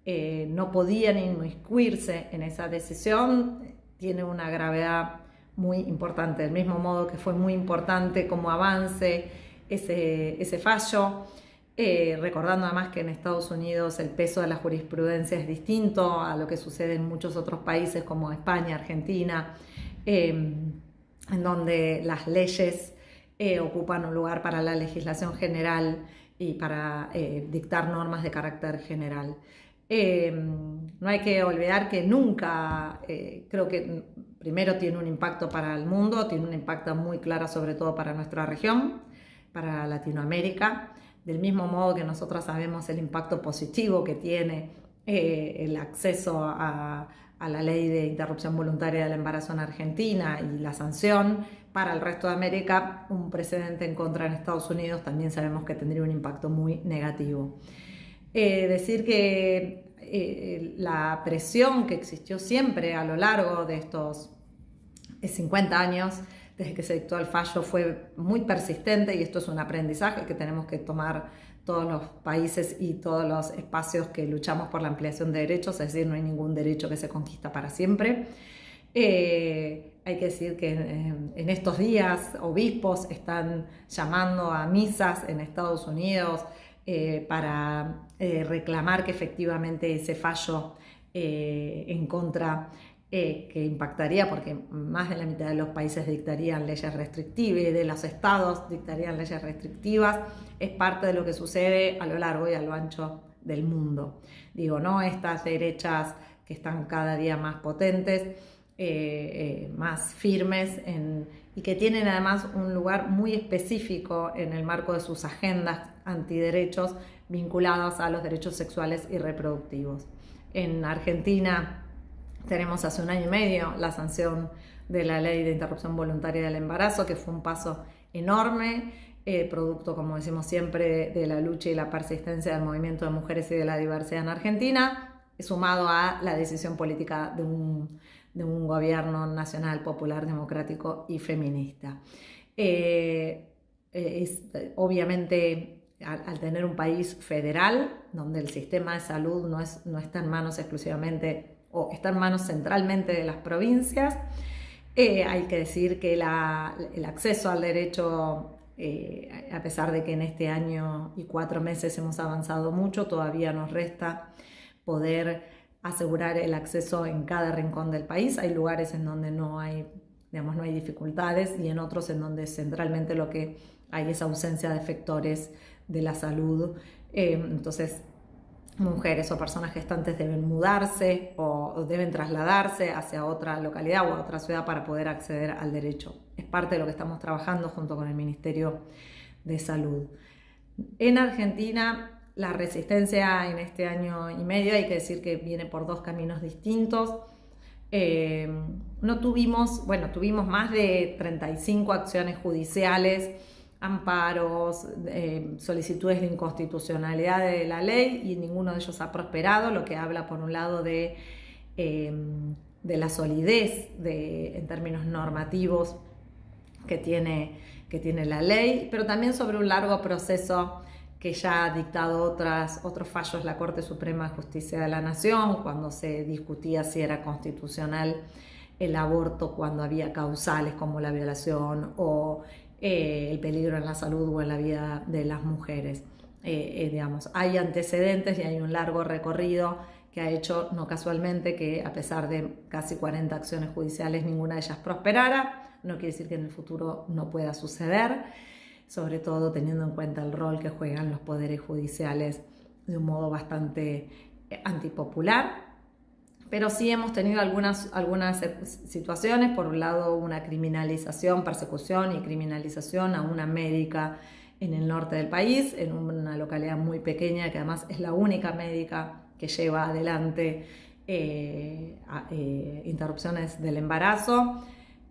[SPEAKER 17] no podían inmiscuirse en esa decisión, tiene una gravedad muy importante, del mismo modo que fue muy importante como avance ese fallo, recordando además que en Estados Unidos el peso de la jurisprudencia es distinto a lo que sucede en muchos otros países como España, Argentina, en donde las leyes ocupan un lugar para la legislación general y para dictar normas de carácter general. No hay que olvidar que nunca, creo que primero tiene un impacto para el mundo, tiene un impacto muy claro sobre todo para nuestra región, para Latinoamérica, del mismo modo que nosotros sabemos el impacto positivo que tiene el acceso a la ley de interrupción voluntaria del embarazo en Argentina y la sanción para el resto de América, un precedente en contra en Estados Unidos también sabemos que tendría un impacto muy negativo. Decir que la presión que existió siempre a lo largo de estos 50 años, desde que se dictó el fallo, fue muy persistente y esto es un aprendizaje que tenemos que tomar todos los países y todos los espacios que luchamos por la ampliación de derechos, es decir, no hay ningún derecho que se conquista para siempre. Hay que decir que en estos días obispos están llamando a misas en Estados Unidos para reclamar que efectivamente ese fallo en contra que impactaría, porque más de la mitad de los países dictarían leyes restrictivas y de los estados dictarían leyes restrictivas, es parte de lo que sucede a lo largo y a lo ancho del mundo. Digo, ¿no? Estas derechas que están cada día más potentes, más firmes y que tienen además un lugar muy específico en el marco de sus agendas antiderechos vinculadas a los derechos sexuales y reproductivos. En Argentina tenemos hace 1 año y medio la sanción de la ley de interrupción voluntaria del embarazo, que fue un paso enorme, producto, como decimos siempre, de la lucha y la persistencia del movimiento de mujeres y de la diversidad en Argentina, sumado a la decisión política de un gobierno nacional, popular, democrático y feminista. Obviamente, al tener un país federal, donde el sistema de salud no está en manos exclusivamente o está en manos centralmente de las provincias, hay que decir que el acceso al derecho, a pesar de que en este año y 4 meses hemos avanzado mucho, todavía nos resta poder asegurar el acceso en cada rincón del país. Hay lugares en donde no hay dificultades y en otros en donde centralmente lo que hay es ausencia de efectores de la salud. Entonces, mujeres o personas gestantes deben mudarse o deben trasladarse hacia otra localidad o a otra ciudad para poder acceder al derecho. Es parte de lo que estamos trabajando junto con el Ministerio de Salud. En Argentina, la resistencia en este 1 año y medio, hay que decir que viene por 2 caminos distintos. Tuvimos más de 35 acciones judiciales, amparos, solicitudes de inconstitucionalidad de la ley y ninguno de ellos ha prosperado, lo que habla por un lado de la solidez en términos normativos que tiene la ley, pero también sobre un largo proceso que ya ha dictado otros fallos la Corte Suprema de Justicia de la Nación, cuando se discutía si era constitucional el aborto cuando había causales como la violación o el peligro en la salud o en la vida de las mujeres. Hay antecedentes y hay un largo recorrido que ha hecho, no casualmente, que a pesar de casi 40 acciones judiciales ninguna de ellas prosperara. No quiere decir que en el futuro no pueda suceder, sobre todo teniendo en cuenta el rol que juegan los poderes judiciales de un modo bastante antipopular, pero sí hemos tenido algunas situaciones, por un lado una criminalización, persecución y criminalización a una médica en el norte del país, en una localidad muy pequeña que además es la única médica que lleva adelante interrupciones del embarazo,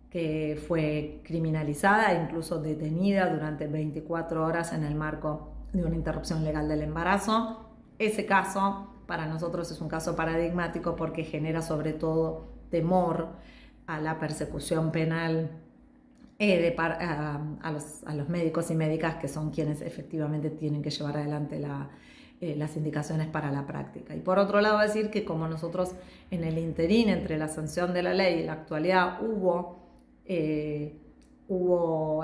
[SPEAKER 17] que fue criminalizada e incluso detenida durante 24 horas en el marco de una interrupción legal del embarazo. Ese caso para nosotros es un caso paradigmático porque genera sobre todo temor a la persecución penal a los médicos y médicas que son quienes efectivamente tienen que llevar adelante las indicaciones para la práctica. Y por otro lado decir que como nosotros en el interín entre la sanción de la ley y la actualidad hubo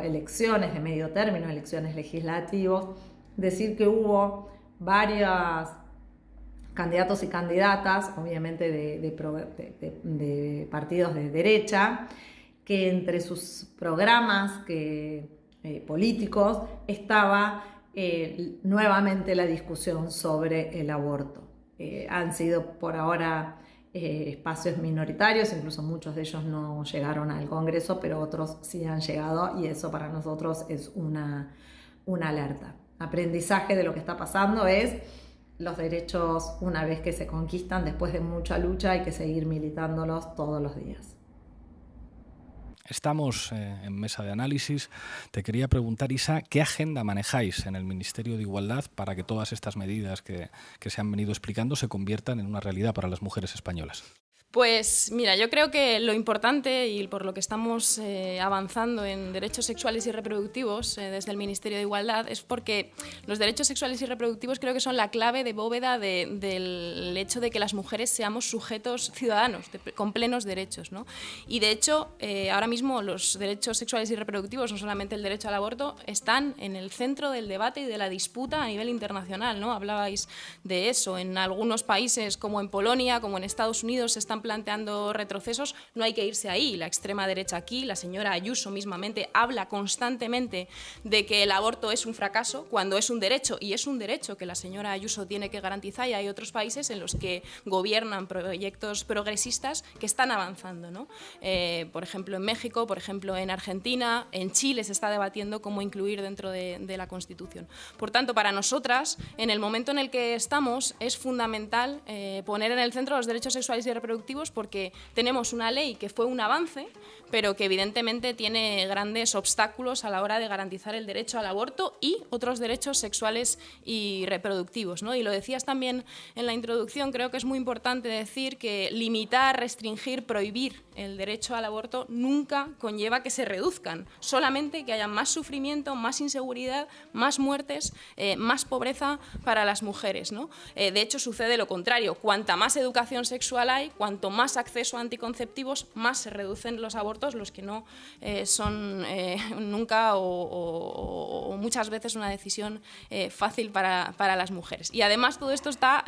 [SPEAKER 17] elecciones de medio término, elecciones legislativas, decir que hubo varios candidatos y candidatas, obviamente de partidos de derecha, que entre sus programas políticos estaba nuevamente la discusión sobre el aborto. Han sido por ahora espacios minoritarios, incluso muchos de ellos no llegaron al Congreso, pero otros sí han llegado y eso para nosotros es una alerta. Aprendizaje de lo que está pasando es los derechos, una vez que se conquistan, después de mucha lucha, hay que seguir militándolos todos los días.
[SPEAKER 3] Estamos en mesa de análisis. Te quería preguntar, Isa, ¿qué agenda manejáis en el Ministerio de Igualdad para que todas estas medidas que se han venido explicando se conviertan en una realidad para las mujeres españolas?
[SPEAKER 18] Pues mira, yo creo que lo importante y por lo que estamos avanzando en derechos sexuales y reproductivos desde el Ministerio de Igualdad es porque los derechos sexuales y reproductivos creo que son la clave de bóveda del hecho de que las mujeres seamos sujetos ciudadanos con plenos derechos, ¿no? Y de hecho, ahora mismo los derechos sexuales y reproductivos, no solamente el derecho al aborto, están en el centro del debate y de la disputa a nivel internacional, ¿no? Hablabais de eso. En algunos países como en Polonia, como en Estados Unidos, se están planteando retrocesos, no hay que irse ahí. La extrema derecha aquí, la señora Ayuso mismamente, habla constantemente de que el aborto es un fracaso cuando es un derecho, y es un derecho que la señora Ayuso tiene que garantizar, y hay otros países en los que gobiernan proyectos progresistas que están avanzando, ¿no? Por ejemplo, en México, por ejemplo, en Argentina, en Chile se está debatiendo cómo incluir dentro de la Constitución. Por tanto, para nosotras, en el momento en el que estamos, es fundamental poner en el centro los derechos sexuales y reproductivos, porque tenemos una ley que fue un avance, pero que evidentemente tiene grandes obstáculos a la hora de garantizar el derecho al aborto y otros derechos sexuales y reproductivos, ¿no? Y lo decías también en la introducción, creo que es muy importante decir que limitar, restringir, prohibir el derecho al aborto nunca conlleva que se reduzcan, solamente que haya más sufrimiento, más inseguridad, más muertes, más pobreza para las mujeres, ¿no? De hecho, sucede lo contrario. Cuanta más educación sexual hay, cuanto más acceso a anticonceptivos, más se reducen los abortos, los que no son nunca o muchas veces una decisión fácil para las mujeres. Y además todo esto está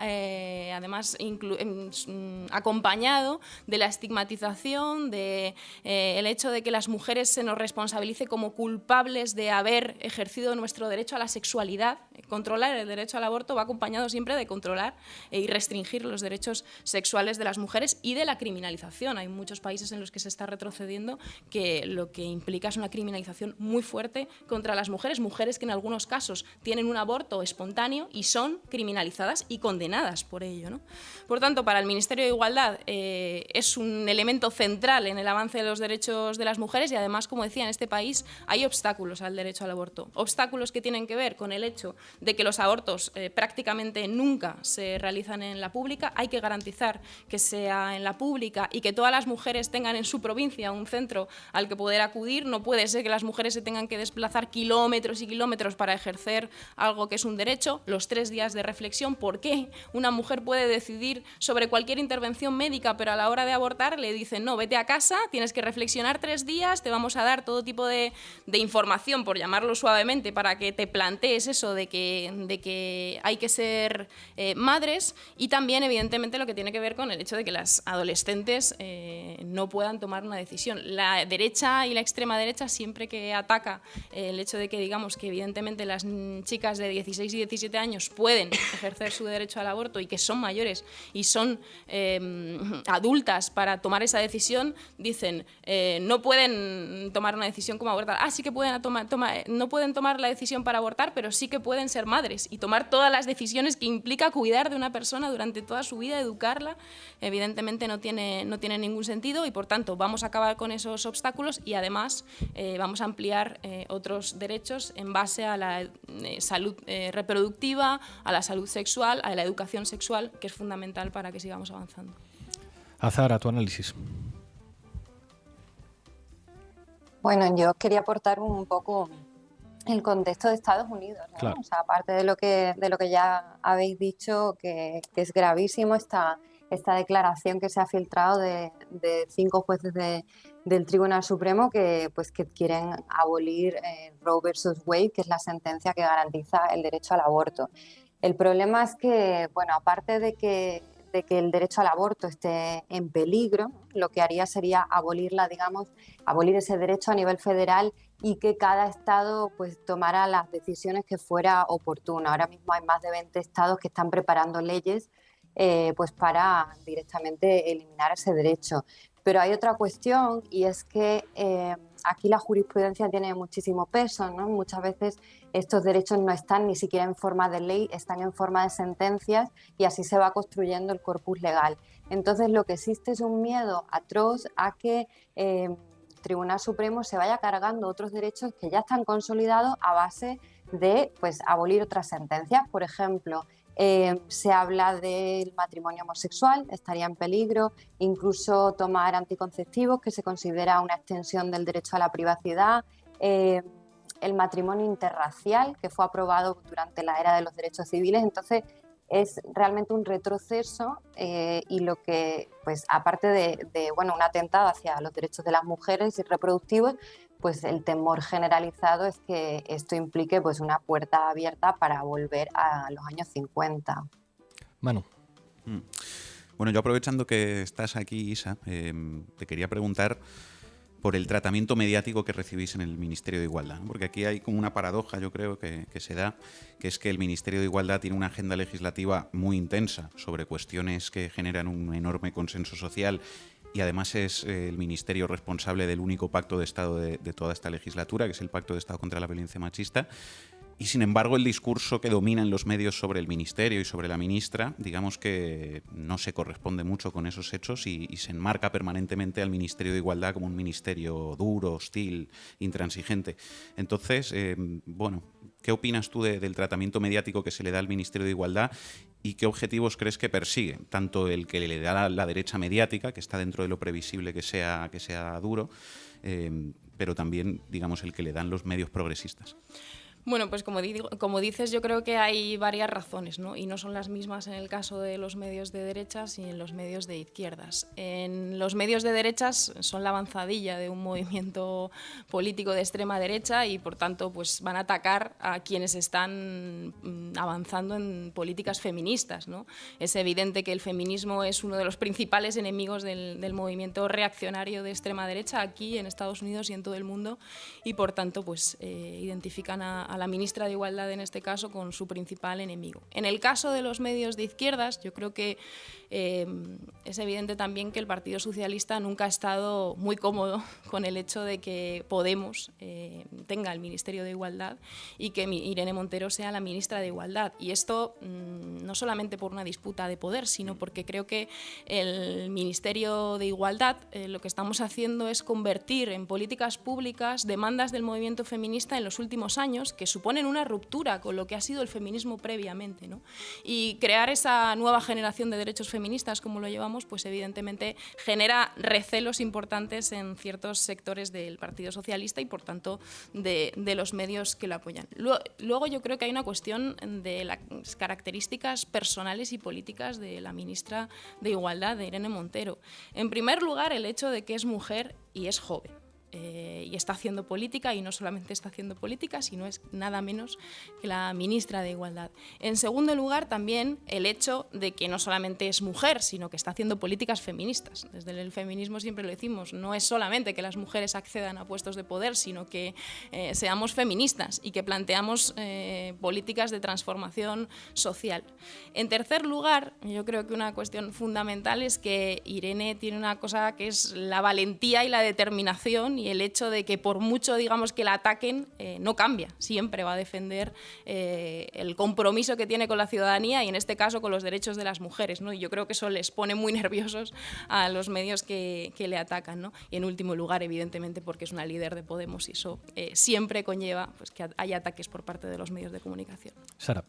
[SPEAKER 18] acompañado de la estigmatización, de el hecho de que las mujeres se nos responsabilice como culpables de haber ejercido nuestro derecho a la sexualidad. Controlar el derecho al aborto va acompañado siempre de controlar y restringir los derechos sexuales de las mujeres y de la criminalización. Hay muchos países en los que se está retrocediendo, que lo que implica es una criminalización muy fuerte contra las mujeres, mujeres que en algunos casos tienen un aborto espontáneo y son criminalizadas y condenadas por ello, ¿no? Por tanto, para el Ministerio de Igualdad es un elemento central en el avance de los derechos de las mujeres y además, como decía, en este país hay obstáculos al derecho al aborto. Obstáculos que tienen que ver con el hecho de que los abortos prácticamente nunca se realizan en la pública. Hay que garantizar que sea en la pública y que todas las mujeres tengan en su provincia un centro al que poder acudir. No puede ser que las mujeres se tengan que desplazar kilómetros y kilómetros para ejercer algo que es un derecho. Los 3 días de reflexión, ¿por qué una mujer puede decidir sobre cualquier intervención médica, pero a la hora de abortar le dicen no, vete a casa, tienes que reflexionar 3 días, te vamos a dar todo tipo de información, por llamarlo suavemente, para que te plantees eso de que hay que ser madres? Y también, evidentemente, lo que tiene que ver con el hecho de que las las adolescentes no puedan tomar una decisión. La derecha y la extrema derecha, siempre que ataca el hecho de que digamos que evidentemente las chicas de 16 y 17 años pueden ejercer su derecho al aborto y que son mayores y son adultas para tomar esa decisión, dicen no pueden tomar una decisión como abortar. Sí que pueden no pueden tomar la decisión para abortar, pero sí que pueden ser madres y tomar todas las decisiones que implica cuidar de una persona durante toda su vida, educarla. Evidentemente no tiene ningún sentido y por tanto vamos a acabar con esos obstáculos y además vamos a ampliar otros derechos en base a la salud reproductiva, a la salud sexual, a la educación sexual, que es fundamental para que sigamos avanzando.
[SPEAKER 3] Azahara, tu análisis.
[SPEAKER 19] Bueno, yo quería aportar un poco el contexto de Estados Unidos, ¿no?
[SPEAKER 3] Claro.
[SPEAKER 19] O sea, aparte de lo que ya habéis dicho, que es gravísimo esta declaración que se ha filtrado de 5 jueces del Tribunal Supremo que quieren abolir Roe versus Wade, que es la sentencia que garantiza el derecho al aborto. El problema es que, bueno, aparte de que el derecho al aborto esté en peligro, lo que haría sería abolir ese derecho a nivel federal y que cada estado pues tomara las decisiones que fuera oportuna. Ahora mismo hay más de 20 estados que están preparando leyes pues para directamente eliminar ese derecho. Pero hay otra cuestión y es que aquí la jurisprudencia tiene muchísimo peso, ¿no? Muchas veces estos derechos no están ni siquiera en forma de ley, están en forma de sentencias y así se va construyendo el corpus legal. Entonces lo que existe es un miedo atroz a que el Tribunal Supremo se vaya cargando otros derechos que ya están consolidados a base de pues, abolir otras sentencias. Por ejemplo, se habla del matrimonio homosexual, estaría en peligro, incluso tomar anticonceptivos, que se considera una extensión del derecho a la privacidad, el matrimonio interracial, que fue aprobado durante la era de los derechos civiles. Entonces es realmente un retroceso y lo que, pues aparte de un atentado hacia los derechos de las mujeres y reproductivos, pues el temor generalizado es que esto implique pues una puerta abierta para volver a los años 50.
[SPEAKER 3] Manu.
[SPEAKER 7] Bueno, yo aprovechando que estás aquí, Isa, te quería preguntar por el tratamiento mediático que recibís en el Ministerio de Igualdad, ¿no? Porque aquí hay como una paradoja, yo creo, que se da, que es que el Ministerio de Igualdad tiene una agenda legislativa muy intensa sobre cuestiones que generan un enorme consenso social y además es el ministerio responsable del único pacto de Estado de toda esta legislatura, que es el Pacto de Estado contra la Violencia Machista. Y sin embargo, el discurso que domina en los medios sobre el ministerio y sobre la ministra, digamos que no se corresponde mucho con esos hechos y se enmarca permanentemente al Ministerio de Igualdad como un ministerio duro, hostil, intransigente. Entonces, ¿qué opinas tú del tratamiento mediático que se le da al Ministerio de Igualdad y qué objetivos crees que persigue? Tanto el que le da la derecha mediática, que está dentro de lo previsible que sea duro, pero también, digamos, el que le dan los medios progresistas.
[SPEAKER 18] Bueno, pues como dices, yo creo que hay varias razones, ¿no? Y no son las mismas en el caso de los medios de derechas y en los medios de izquierdas. En los medios de derechas son la avanzadilla de un movimiento político de extrema derecha y, por tanto, pues van a atacar a quienes están avanzando en políticas feministas, ¿no? Es evidente que el feminismo es uno de los principales enemigos del movimiento reaccionario de extrema derecha aquí en Estados Unidos y en todo el mundo y, por tanto, pues identifican a la ministra de Igualdad en este caso con su principal enemigo. En el caso de los medios de izquierdas, yo creo que es evidente también que el Partido Socialista nunca ha estado muy cómodo con el hecho de que Podemos tenga el Ministerio de Igualdad y que Irene Montero sea la ministra de Igualdad. Y esto no solamente por una disputa de poder, sino porque creo que el Ministerio de Igualdad lo que estamos haciendo es convertir en políticas públicas demandas del movimiento feminista en los últimos años que suponen una ruptura con lo que ha sido el feminismo previamente, ¿no? Y crear esa nueva generación de derechos feministas, como lo llevamos, pues evidentemente genera recelos importantes en ciertos sectores del Partido Socialista y, por tanto, de los medios que lo apoyan. Luego yo creo que hay una cuestión de las características personales y políticas de la ministra de Igualdad, de Irene Montero. En primer lugar, el hecho de que es mujer y es joven. y está haciendo política, y no solamente está haciendo política, sino es nada menos que la ministra de Igualdad. En segundo lugar, también el hecho de que no solamente es mujer, sino que está haciendo políticas feministas. Desde el feminismo siempre lo decimos, no es solamente que las mujeres accedan a puestos de poder, sino que seamos feministas y que planteamos políticas de transformación social. En tercer lugar, yo creo que una cuestión fundamental es que Irene tiene una cosa que es la valentía y la determinación, y el hecho de que por mucho, digamos, que la ataquen, no cambia, siempre va a defender el compromiso que tiene con la ciudadanía y en este caso con los derechos de las mujeres, ¿no? Y yo creo que eso les pone muy nerviosos a los medios que le atacan, ¿no? Y en último lugar, evidentemente, porque es una líder de Podemos y eso siempre conlleva pues, que haya ataques por parte de los medios de comunicación.
[SPEAKER 3] Sara.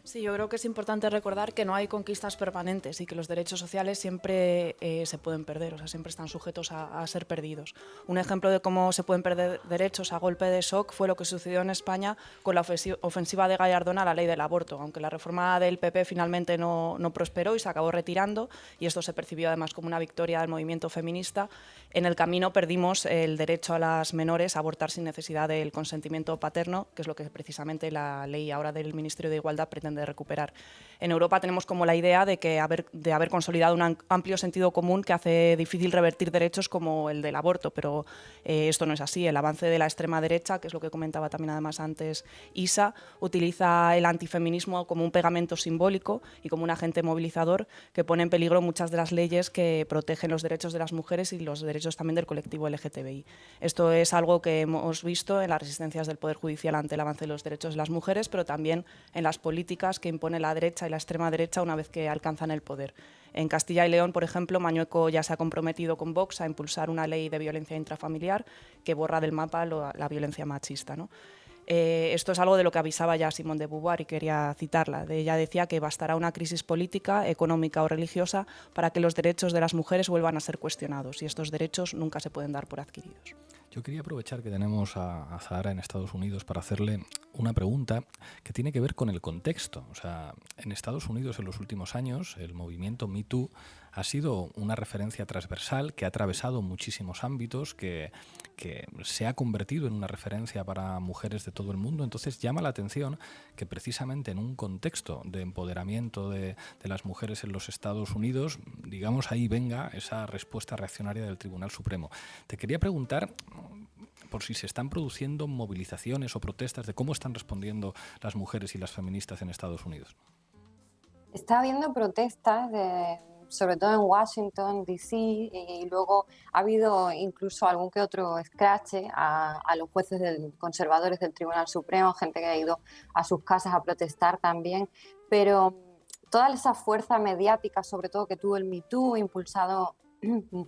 [SPEAKER 5] Sí, yo creo que es importante recordar que no hay conquistas permanentes y que los derechos sociales siempre se pueden perder, o sea, siempre están sujetos a ser perdidos. Un ejemplo de cómo se pueden perder derechos a golpe de shock fue lo que sucedió en España con la ofensiva de Gallardón a la ley del aborto, aunque la reforma del PP finalmente no prosperó y se acabó retirando, y esto se percibió además como una victoria del movimiento feminista. En el camino perdimos el derecho a las menores a abortar sin necesidad del consentimiento paterno, que es lo que precisamente la ley ahora del Ministerio de Igualdad pretende recuperar. En Europa tenemos como la idea de haber consolidado un amplio sentido común que hace difícil revertir derechos como el del aborto, pero esto no es así. El avance de la extrema derecha, que es lo que comentaba también además antes Isa, utiliza el antifeminismo como un pegamento simbólico y como un agente movilizador que pone en peligro muchas de las leyes que protegen los derechos de las mujeres y los derechos también del colectivo LGTBI. Esto es algo que hemos visto en las resistencias del Poder Judicial ante el avance de los derechos de las mujeres, pero también en las políticas que impone la derecha y la extrema derecha una vez que alcanzan el poder. En Castilla y León, por ejemplo, Mañueco ya se ha comprometido con Vox a impulsar una ley de violencia intrafamiliar que borra del mapa la violencia machista, ¿no? Esto es algo de lo que avisaba ya Simone de Beauvoir y quería citarla. Ella decía que bastará una crisis política, económica o religiosa para que los derechos de las mujeres vuelvan a ser cuestionados, y estos derechos nunca se pueden dar por adquiridos.
[SPEAKER 3] Yo quería aprovechar que tenemos a Zahara en Estados Unidos para hacerle una pregunta que tiene que ver con el contexto. O sea, en Estados Unidos en los últimos años el movimiento Me Too ha sido una referencia transversal que ha atravesado muchísimos ámbitos, que se ha convertido en una referencia para mujeres de todo el mundo. Entonces llama la atención que precisamente en un contexto de empoderamiento de las mujeres en los Estados Unidos, digamos, ahí venga esa respuesta reaccionaria del Tribunal Supremo. Te quería preguntar por si se están produciendo movilizaciones o protestas, de cómo están respondiendo las mujeres y las feministas en Estados Unidos.
[SPEAKER 19] Está habiendo protestas, sobre todo en Washington, D.C., y luego ha habido incluso algún que otro escrache a los jueces conservadores del Tribunal Supremo, gente que ha ido a sus casas a protestar también, pero toda esa fuerza mediática, sobre todo que tuvo el Me Too, impulsado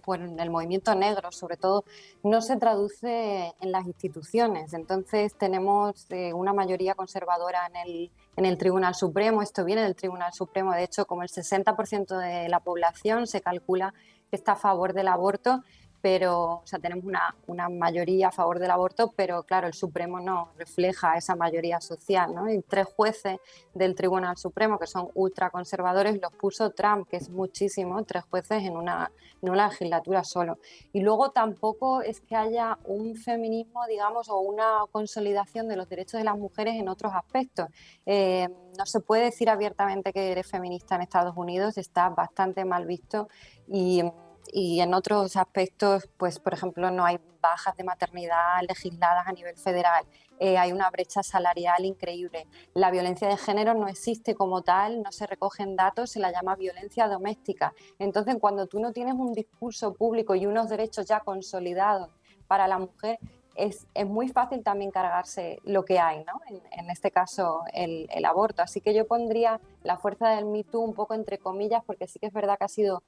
[SPEAKER 19] por el movimiento negro, sobre todo, no se traduce en las instituciones. Entonces tenemos una mayoría conservadora en el Tribunal Supremo. Esto viene del Tribunal Supremo. De hecho, como el 60% de la población se calcula que está a favor del aborto, pero, o sea, tenemos una mayoría a favor del aborto, pero claro, el Supremo no refleja esa mayoría social, ¿no? Y 3 jueces del Tribunal Supremo que son ultraconservadores los puso Trump, que es muchísimo, 3 jueces en una legislatura solo. Y luego tampoco es que haya un feminismo, digamos, o una consolidación de los derechos de las mujeres en otros aspectos. No se puede decir abiertamente que eres feminista en Estados Unidos, está bastante mal visto, y en otros aspectos, pues por ejemplo, no hay bajas de maternidad legisladas a nivel federal, hay una brecha salarial increíble. La violencia de género no existe como tal, no se recogen datos, se la llama violencia doméstica. Entonces, cuando tú no tienes un discurso público y unos derechos ya consolidados para la mujer, es muy fácil también cargarse lo que hay, ¿no? En este caso el aborto. Así que yo pondría la fuerza del Me Too un poco entre comillas, porque sí que es verdad que ha sido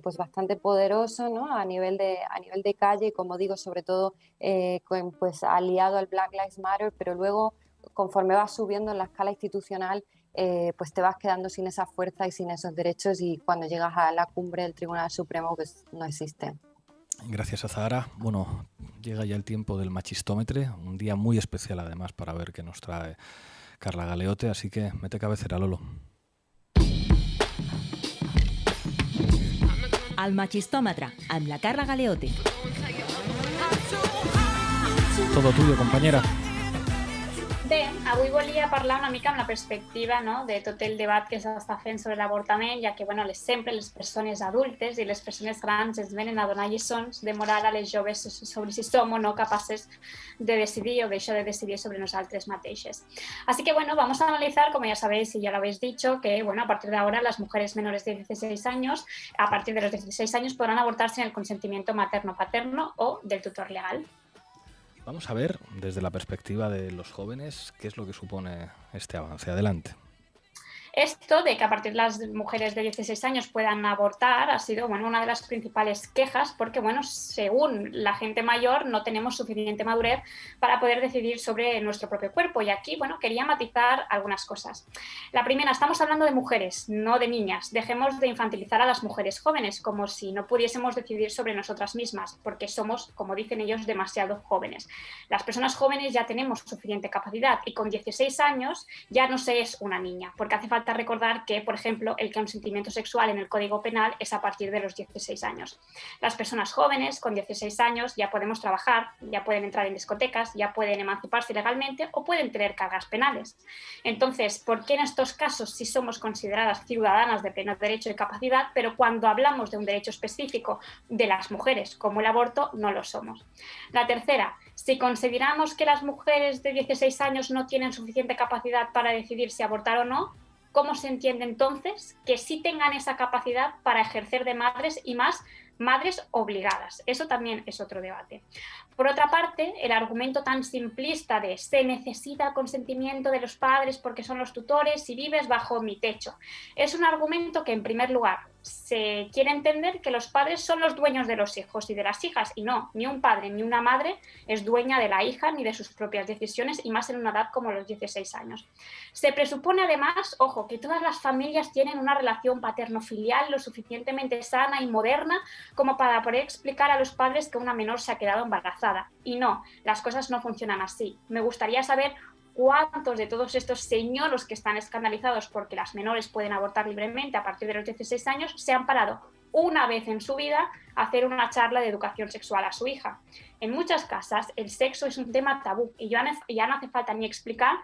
[SPEAKER 19] pues bastante poderoso, ¿no? a nivel de calle, y como digo, sobre todo pues aliado al Black Lives Matter, pero luego conforme vas subiendo en la escala institucional pues te vas quedando sin esa fuerza y sin esos derechos, y cuando llegas a la cumbre del Tribunal Supremo pues no existen.
[SPEAKER 3] Gracias a Zahara. Bueno, llega ya el tiempo del machistómetre, un día muy especial además para ver qué nos trae Carla Galeote, así que mete cabecera, Lolo.
[SPEAKER 4] El machistómetre, amb la Carla Galeote.
[SPEAKER 3] todo tuyo, compañera.
[SPEAKER 20] Bé, avui volia parlar una mica amb la perspectiva, no?, de tot el debat que s'està fent sobre l'avortament, ja que sempre les persones adultes i les persones grans ens venen a donar lliçons de moral a les joves sobre si som o no capaces de decidir o deixar de decidir sobre nosaltres mateixes. Así que vamos a analizar, como ya sabéis y ya lo habéis dicho, que a partir de ahora las mujeres menores de 16 años, a partir de los 16 años, podrán abortar sin el consentimiento materno-paterno o del tutor legal.
[SPEAKER 3] Vamos a ver, desde la perspectiva de los jóvenes, qué es lo que supone este avance. Adelante.
[SPEAKER 20] Esto de que a partir de las mujeres de 16 años puedan abortar ha sido una de las principales quejas porque, según la gente mayor no tenemos suficiente madurez para poder decidir sobre nuestro propio cuerpo. Y aquí, quería matizar algunas cosas. La primera, estamos hablando de mujeres, no de niñas. Dejemos de infantilizar a las mujeres jóvenes como si no pudiésemos decidir sobre nosotras mismas porque somos, como dicen ellos, demasiado jóvenes. Las personas jóvenes ya tenemos suficiente capacidad y con 16 años ya no se es una niña, porque hace falta recordar que, por ejemplo, el consentimiento sexual en el Código Penal es a partir de los 16 años. Las personas jóvenes con 16 años ya podemos trabajar, ya pueden entrar en discotecas, ya pueden emanciparse legalmente o pueden tener cargas penales. Entonces, ¿por qué en estos casos sí somos consideradas ciudadanas de pleno derecho y capacidad, pero cuando hablamos de un derecho específico de las mujeres, como el aborto, no lo somos? La tercera, si consideramos que las mujeres de 16 años no tienen suficiente capacidad para decidir si abortar o no, ¿cómo se entiende entonces que sí tengan esa capacidad para ejercer de madres y más madres obligadas? Eso también es otro debate. Por otra parte, el argumento tan simplista de se necesita el consentimiento de los padres porque son los tutores y vives bajo mi techo, es un argumento que, en primer lugar, se quiere entender que los padres son los dueños de los hijos y de las hijas, y no, ni un padre ni una madre es dueña de la hija ni de sus propias decisiones, y más en una edad como los 16 años. Se presupone además, ojo, que todas las familias tienen una relación paterno-filial lo suficientemente sana y moderna como para poder explicar a los padres que una menor se ha quedado embarazada. Y no, las cosas no funcionan así. Me gustaría saber cuántos de todos estos señoros que están escandalizados porque las menores pueden abortar libremente a partir de los 16 años se han parado una vez en su vida a hacer una charla de educación sexual a su hija. En muchas casas el sexo es un tema tabú y ya no hace falta ni explicar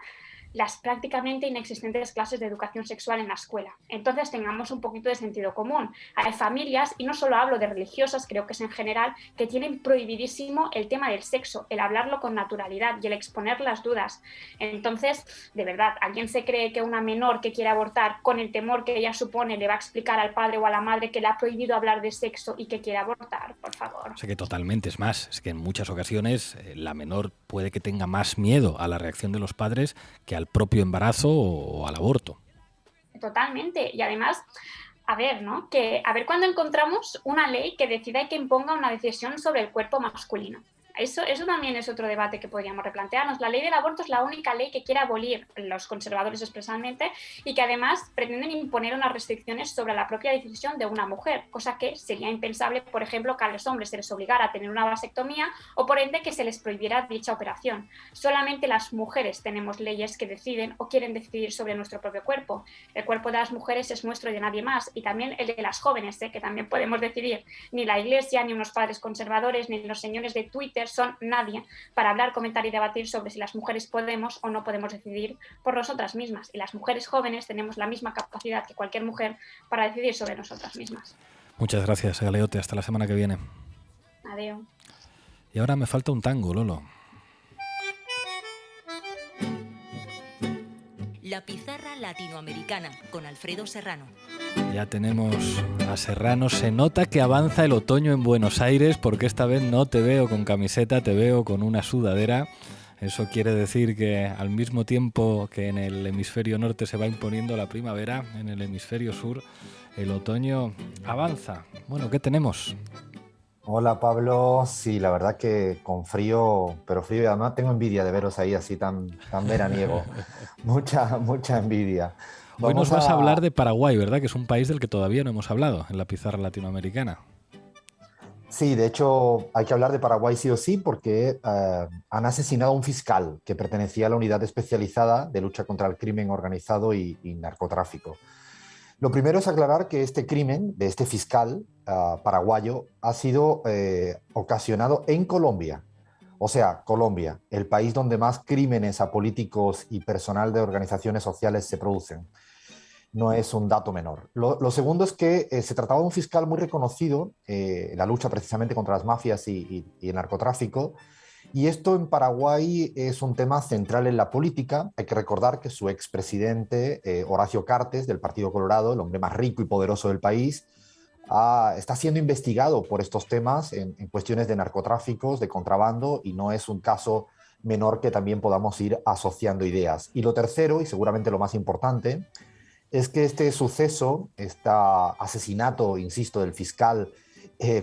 [SPEAKER 20] las prácticamente inexistentes clases de educación sexual en la escuela. Entonces tengamos un poquito de sentido común. Hay familias, y no solo hablo de religiosas, creo que es en general, que tienen prohibidísimo el tema del sexo, el hablarlo con naturalidad y el exponer las dudas. Entonces, de verdad, ¿alguien se cree que una menor que quiere abortar, con el temor que ella supone, le va a explicar al padre o a la madre que le ha prohibido hablar de sexo y que quiere abortar? Por favor.
[SPEAKER 3] O sea que totalmente, es más, es que en muchas ocasiones la menor puede que tenga más miedo a la reacción de los padres que al propio embarazo o al aborto.
[SPEAKER 20] Totalmente. Y además, a ver cuándo encontramos una ley que decida y que imponga una decisión sobre el cuerpo masculino. Eso también es otro debate que podríamos replantearnos. La ley del aborto es la única ley que quiere abolir los conservadores expresamente y que además pretenden imponer unas restricciones sobre la propia decisión de una mujer, cosa que sería impensable, por ejemplo, que a los hombres se les obligara a tener una vasectomía o por ende que se les prohibiera dicha operación. Solamente las mujeres tenemos leyes que deciden o quieren decidir sobre nuestro propio cuerpo. El cuerpo de las mujeres es nuestro y de nadie más, y también el de las jóvenes, que también podemos decidir. Ni la Iglesia, ni unos padres conservadores, ni los señores de Twitter son nadie para hablar, comentar y debatir sobre si las mujeres podemos o no podemos decidir por nosotras mismas. Y las mujeres jóvenes tenemos la misma capacidad que cualquier mujer para decidir sobre nosotras mismas.
[SPEAKER 3] Muchas gracias, Galeote. Hasta la semana que viene.
[SPEAKER 20] Adiós.
[SPEAKER 3] Y ahora me falta un tango, Lolo.
[SPEAKER 4] La pizarra latinoamericana con Alfredo Serrano.
[SPEAKER 3] Ya tenemos a Serrano. Se nota que avanza el otoño en Buenos Aires porque esta vez no te veo con camiseta, te veo con una sudadera. Eso quiere decir que al mismo tiempo que en el hemisferio norte se va imponiendo la primavera, en el hemisferio sur el otoño avanza. Bueno, ¿qué tenemos?
[SPEAKER 21] Hola Pablo, sí, la verdad que con frío, pero frío y además tengo envidia de veros ahí así tan veraniego. mucha envidia.
[SPEAKER 3] Hoy nos vas a hablar de Paraguay, ¿verdad? Que es un país del que todavía no hemos hablado en la pizarra latinoamericana.
[SPEAKER 21] Sí, de hecho hay que hablar de Paraguay sí o sí porque han asesinado a un fiscal que pertenecía a la unidad especializada de lucha contra el crimen organizado y narcotráfico. Lo primero es aclarar que este crimen de este fiscal paraguayo ha sido ocasionado en Colombia. O sea, Colombia, el país donde más crímenes a políticos y personal de organizaciones sociales se producen. No es un dato menor. Lo segundo es que se trataba de un fiscal muy reconocido en la lucha precisamente contra las mafias y el narcotráfico. Y esto en Paraguay es un tema central en la política. Hay que recordar que su expresidente, Horacio Cartes, del Partido Colorado, el hombre más rico y poderoso del país, está siendo investigado por estos temas en cuestiones de narcotráficos, de contrabando, y no es un caso menor que también podamos ir asociando ideas. Y lo tercero, y seguramente lo más importante, es que este suceso, este asesinato, insisto, del fiscal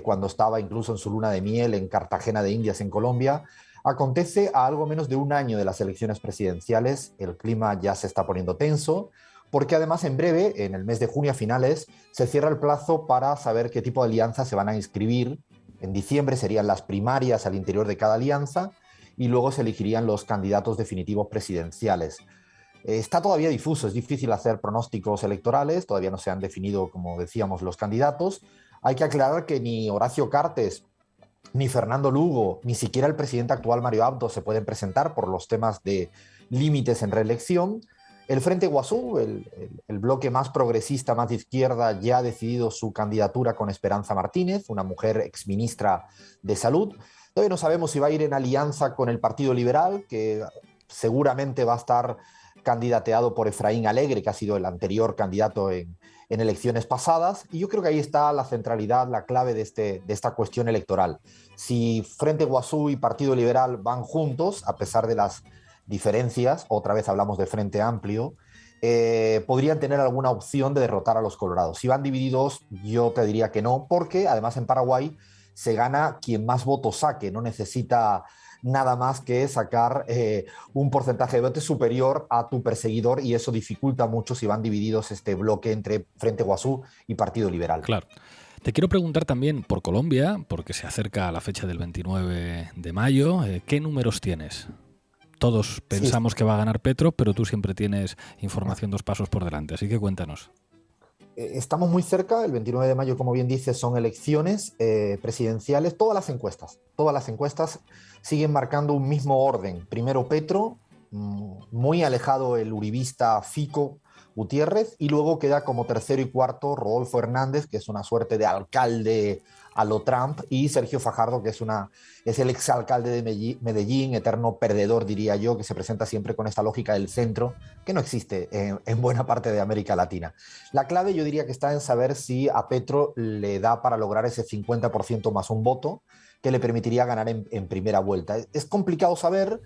[SPEAKER 21] cuando estaba incluso en su luna de miel en Cartagena de Indias, en Colombia, acontece a algo menos de un año de las elecciones presidenciales. El clima ya se está poniendo tenso, porque además en breve, en el mes de junio a finales, se cierra el plazo para saber qué tipo de alianzas se van a inscribir. En diciembre serían las primarias al interior de cada alianza y luego se elegirían los candidatos definitivos presidenciales. Está todavía difuso, es difícil hacer pronósticos electorales, todavía no se han definido, como decíamos, los candidatos. Hay que aclarar que ni Horacio Cartes, ni Fernando Lugo, ni siquiera el presidente actual Mario Abdo se pueden presentar por los temas de límites en reelección. El Frente Guasú, el bloque más progresista, más de izquierda, ya ha decidido su candidatura con Esperanza Martínez, una mujer exministra de Salud. Todavía no sabemos si va a ir en alianza con el Partido Liberal, que seguramente va a estar candidateado por Efraín Alegre, que ha sido el anterior candidato en elecciones pasadas. Y yo creo que ahí está la centralidad, la clave de esta cuestión electoral. Si Frente Guasú y Partido Liberal van juntos, a pesar de las diferencias, otra vez hablamos de Frente Amplio, podrían tener alguna opción de derrotar a los colorados. Si van divididos, yo te diría que no, porque además en Paraguay se gana quien más votos saque, no necesita nada más que sacar un porcentaje de votos superior a tu perseguidor, y eso dificulta mucho si van divididos este bloque entre Frente Guasú y Partido Liberal.
[SPEAKER 3] Claro. Te quiero preguntar también por Colombia, porque se acerca la fecha del 29 de mayo. ¿Qué números tienes? Todos pensamos que va a ganar Petro, pero tú siempre tienes información 2 pasos por delante, así que cuéntanos.
[SPEAKER 21] Estamos muy cerca, el 29 de mayo, como bien dices, son elecciones presidenciales. Todas las encuestas siguen marcando un mismo orden. Primero Petro, muy alejado el uribista Fico Gutiérrez, y luego queda como tercero y cuarto Rodolfo Hernández, que es una suerte de alcalde a lo Trump, y Sergio Fajardo, que es el exalcalde de Medellín, eterno perdedor, diría yo, que se presenta siempre con esta lógica del centro, que no existe en buena parte de América Latina. La clave, yo diría, que está en saber si a Petro le da para lograr ese 50% más un voto que le permitiría ganar en primera vuelta. Es complicado saber,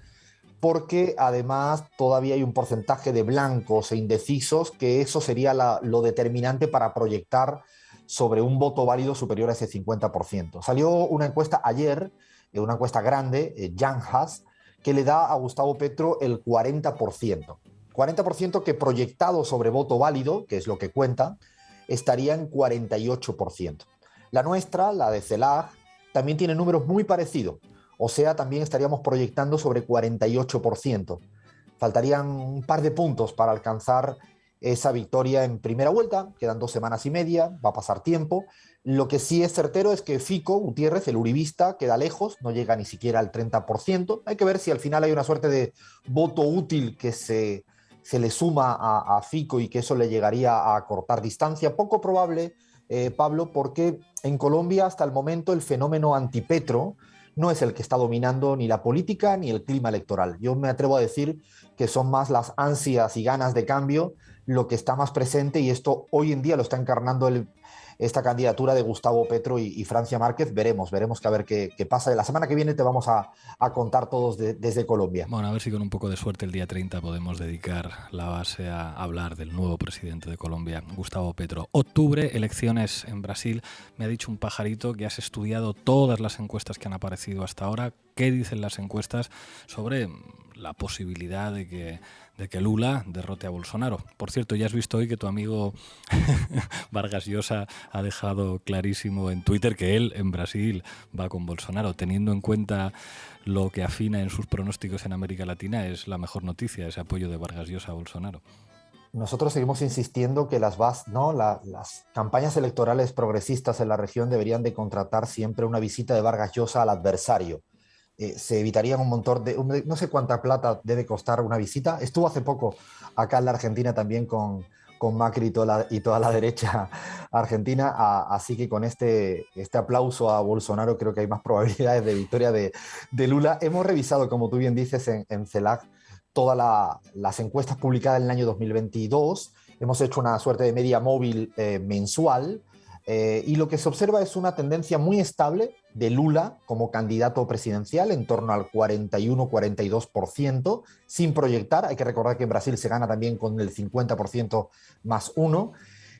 [SPEAKER 21] porque además todavía hay un porcentaje de blancos e indecisos, que eso sería lo determinante para proyectar sobre un voto válido superior a ese 50%. Salió una encuesta ayer, una encuesta grande, Yanhas, que le da a Gustavo Petro el 40%. 40% que proyectado sobre voto válido, que es lo que cuenta, estaría en 48%. La nuestra, la de CELAG, también tiene números muy parecidos. O sea, también estaríamos proyectando sobre 48%. Faltarían un par de puntos para alcanzar esa victoria en primera vuelta. Quedan 2 semanas y media, va a pasar tiempo. Lo que sí es certero es que Fico Gutiérrez, el uribista, queda lejos, no llega ni siquiera al 30%. Hay que ver si al final hay una suerte de voto útil que se le suma a Fico y que eso le llegaría a cortar distancia. Poco probable, Pablo, porque en Colombia hasta el momento el fenómeno antipetro no es el que está dominando ni la política ni el clima electoral. Yo me atrevo a decir que son más las ansias y ganas de cambio lo que está más presente, y esto hoy en día lo está encarnando esta candidatura de Gustavo Petro y Francia Márquez. Veremos que a ver qué pasa. La semana que viene te vamos a contar todos desde Colombia.
[SPEAKER 3] Bueno, a ver si con un poco de suerte el día 30 podemos dedicar la base a hablar del nuevo presidente de Colombia, Gustavo Petro. Octubre, elecciones en Brasil. Me ha dicho un pajarito que has estudiado todas las encuestas que han aparecido hasta ahora. ¿Qué dicen las encuestas sobre la posibilidad de que Lula derrote a Bolsonaro? Por cierto, ya has visto hoy que tu amigo Vargas Llosa ha dejado clarísimo en Twitter que él en Brasil va con Bolsonaro. Teniendo en cuenta lo que afina en sus pronósticos en América Latina, es la mejor noticia ese apoyo de Vargas Llosa a Bolsonaro.
[SPEAKER 21] Nosotros seguimos insistiendo que las campañas electorales progresistas en la región deberían de contratar siempre una visita de Vargas Llosa al adversario. se evitarían un montón de... No sé cuánta plata debe costar una visita. Estuvo hace poco acá en la Argentina también con Macri y toda la derecha argentina, así que con este aplauso a Bolsonaro creo que hay más probabilidades de victoria de Lula. Hemos revisado, como tú bien dices, en CELAC todas las encuestas publicadas en el año 2022, hemos hecho una suerte de media móvil mensual, y lo que se observa es una tendencia muy estable de Lula como candidato presidencial, en torno al 41-42%, sin proyectar. Hay que recordar que en Brasil se gana también con el 50% más 1.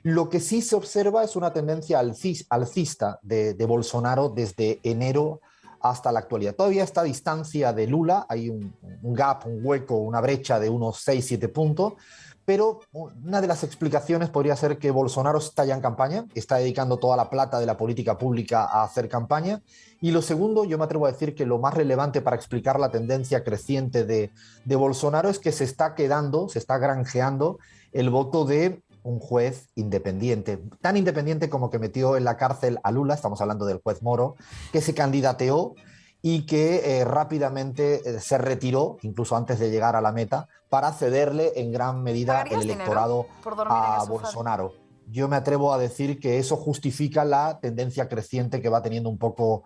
[SPEAKER 21] Lo que sí se observa es una tendencia alcista de Bolsonaro desde enero hasta la actualidad. Todavía está a distancia de Lula, hay un gap, un hueco, una brecha de unos 6-7 puntos, pero una de las explicaciones podría ser que Bolsonaro está ya en campaña, está dedicando toda la plata de la política pública a hacer campaña. Y lo segundo, yo me atrevo a decir que lo más relevante para explicar la tendencia creciente de Bolsonaro es que se está granjeando el voto de un juez independiente, tan independiente como que metió en la cárcel a Lula, estamos hablando del juez Moro, que se candidateó y que rápidamente se retiró, incluso antes de llegar a la meta, para cederle en gran medida el electorado a Bolsonaro. Yo me atrevo a decir que eso justifica la tendencia creciente que va teniendo un poco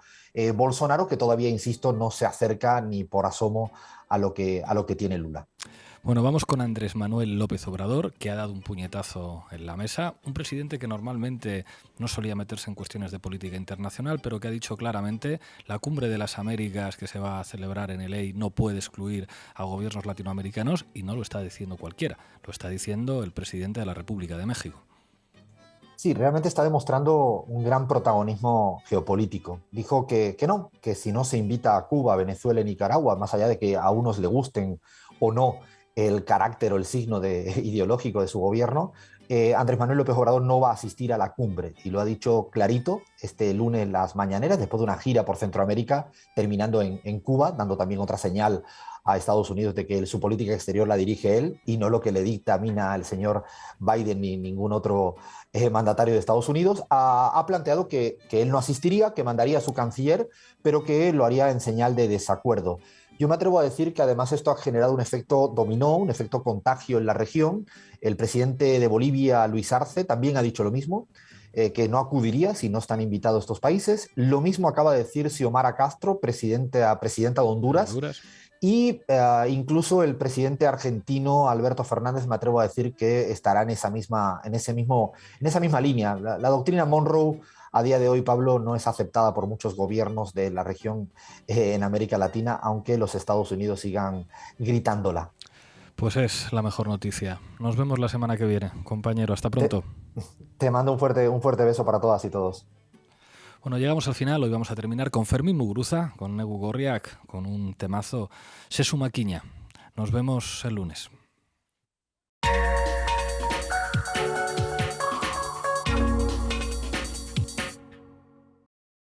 [SPEAKER 21] Bolsonaro, que todavía, insisto, no se acerca ni por asomo a lo que tiene Lula.
[SPEAKER 3] Bueno, vamos con Andrés Manuel López Obrador, que ha dado un puñetazo en la mesa. Un presidente que normalmente no solía meterse en cuestiones de política internacional, pero que ha dicho claramente la cumbre de las Américas que se va a celebrar en LA no puede excluir a gobiernos latinoamericanos, y no lo está diciendo cualquiera, lo está diciendo el presidente de la República de México.
[SPEAKER 21] Sí, realmente está demostrando un gran protagonismo geopolítico. Dijo que no, que si no se invita a Cuba, Venezuela y Nicaragua, más allá de que a unos le gusten o no el carácter o el signo ideológico de su gobierno, Andrés Manuel López Obrador no va a asistir a la cumbre, y lo ha dicho clarito este lunes en las mañaneras, después de una gira por Centroamérica, terminando en Cuba, dando también otra señal a Estados Unidos de que su política exterior la dirige él y no lo que le dictamina el señor Biden ni ningún otro mandatario de Estados Unidos. Ha planteado que él no asistiría, que mandaría a su canciller, pero que lo haría en señal de desacuerdo. Yo me atrevo a decir que además esto ha generado un efecto dominó, un efecto contagio en la región. El presidente de Bolivia, Luis Arce, también ha dicho lo mismo, que no acudiría si no están invitados estos países. Lo mismo acaba de decir Xiomara Castro, presidenta de Honduras. Y incluso el presidente argentino, Alberto Fernández, me atrevo a decir que estará en esa misma línea. La doctrina Monroe a día de hoy, Pablo, no es aceptada por muchos gobiernos de la región en América Latina, aunque los Estados Unidos sigan gritándola.
[SPEAKER 3] Pues es la mejor noticia. Nos vemos la semana que viene, compañero. Hasta pronto.
[SPEAKER 21] Te mando un fuerte beso para todas y todos.
[SPEAKER 3] Bueno, llegamos al final. Hoy vamos a terminar con Fermín Muguruza, con Negu Gorriak, con un temazo Sesu Makiña. Nos vemos el lunes.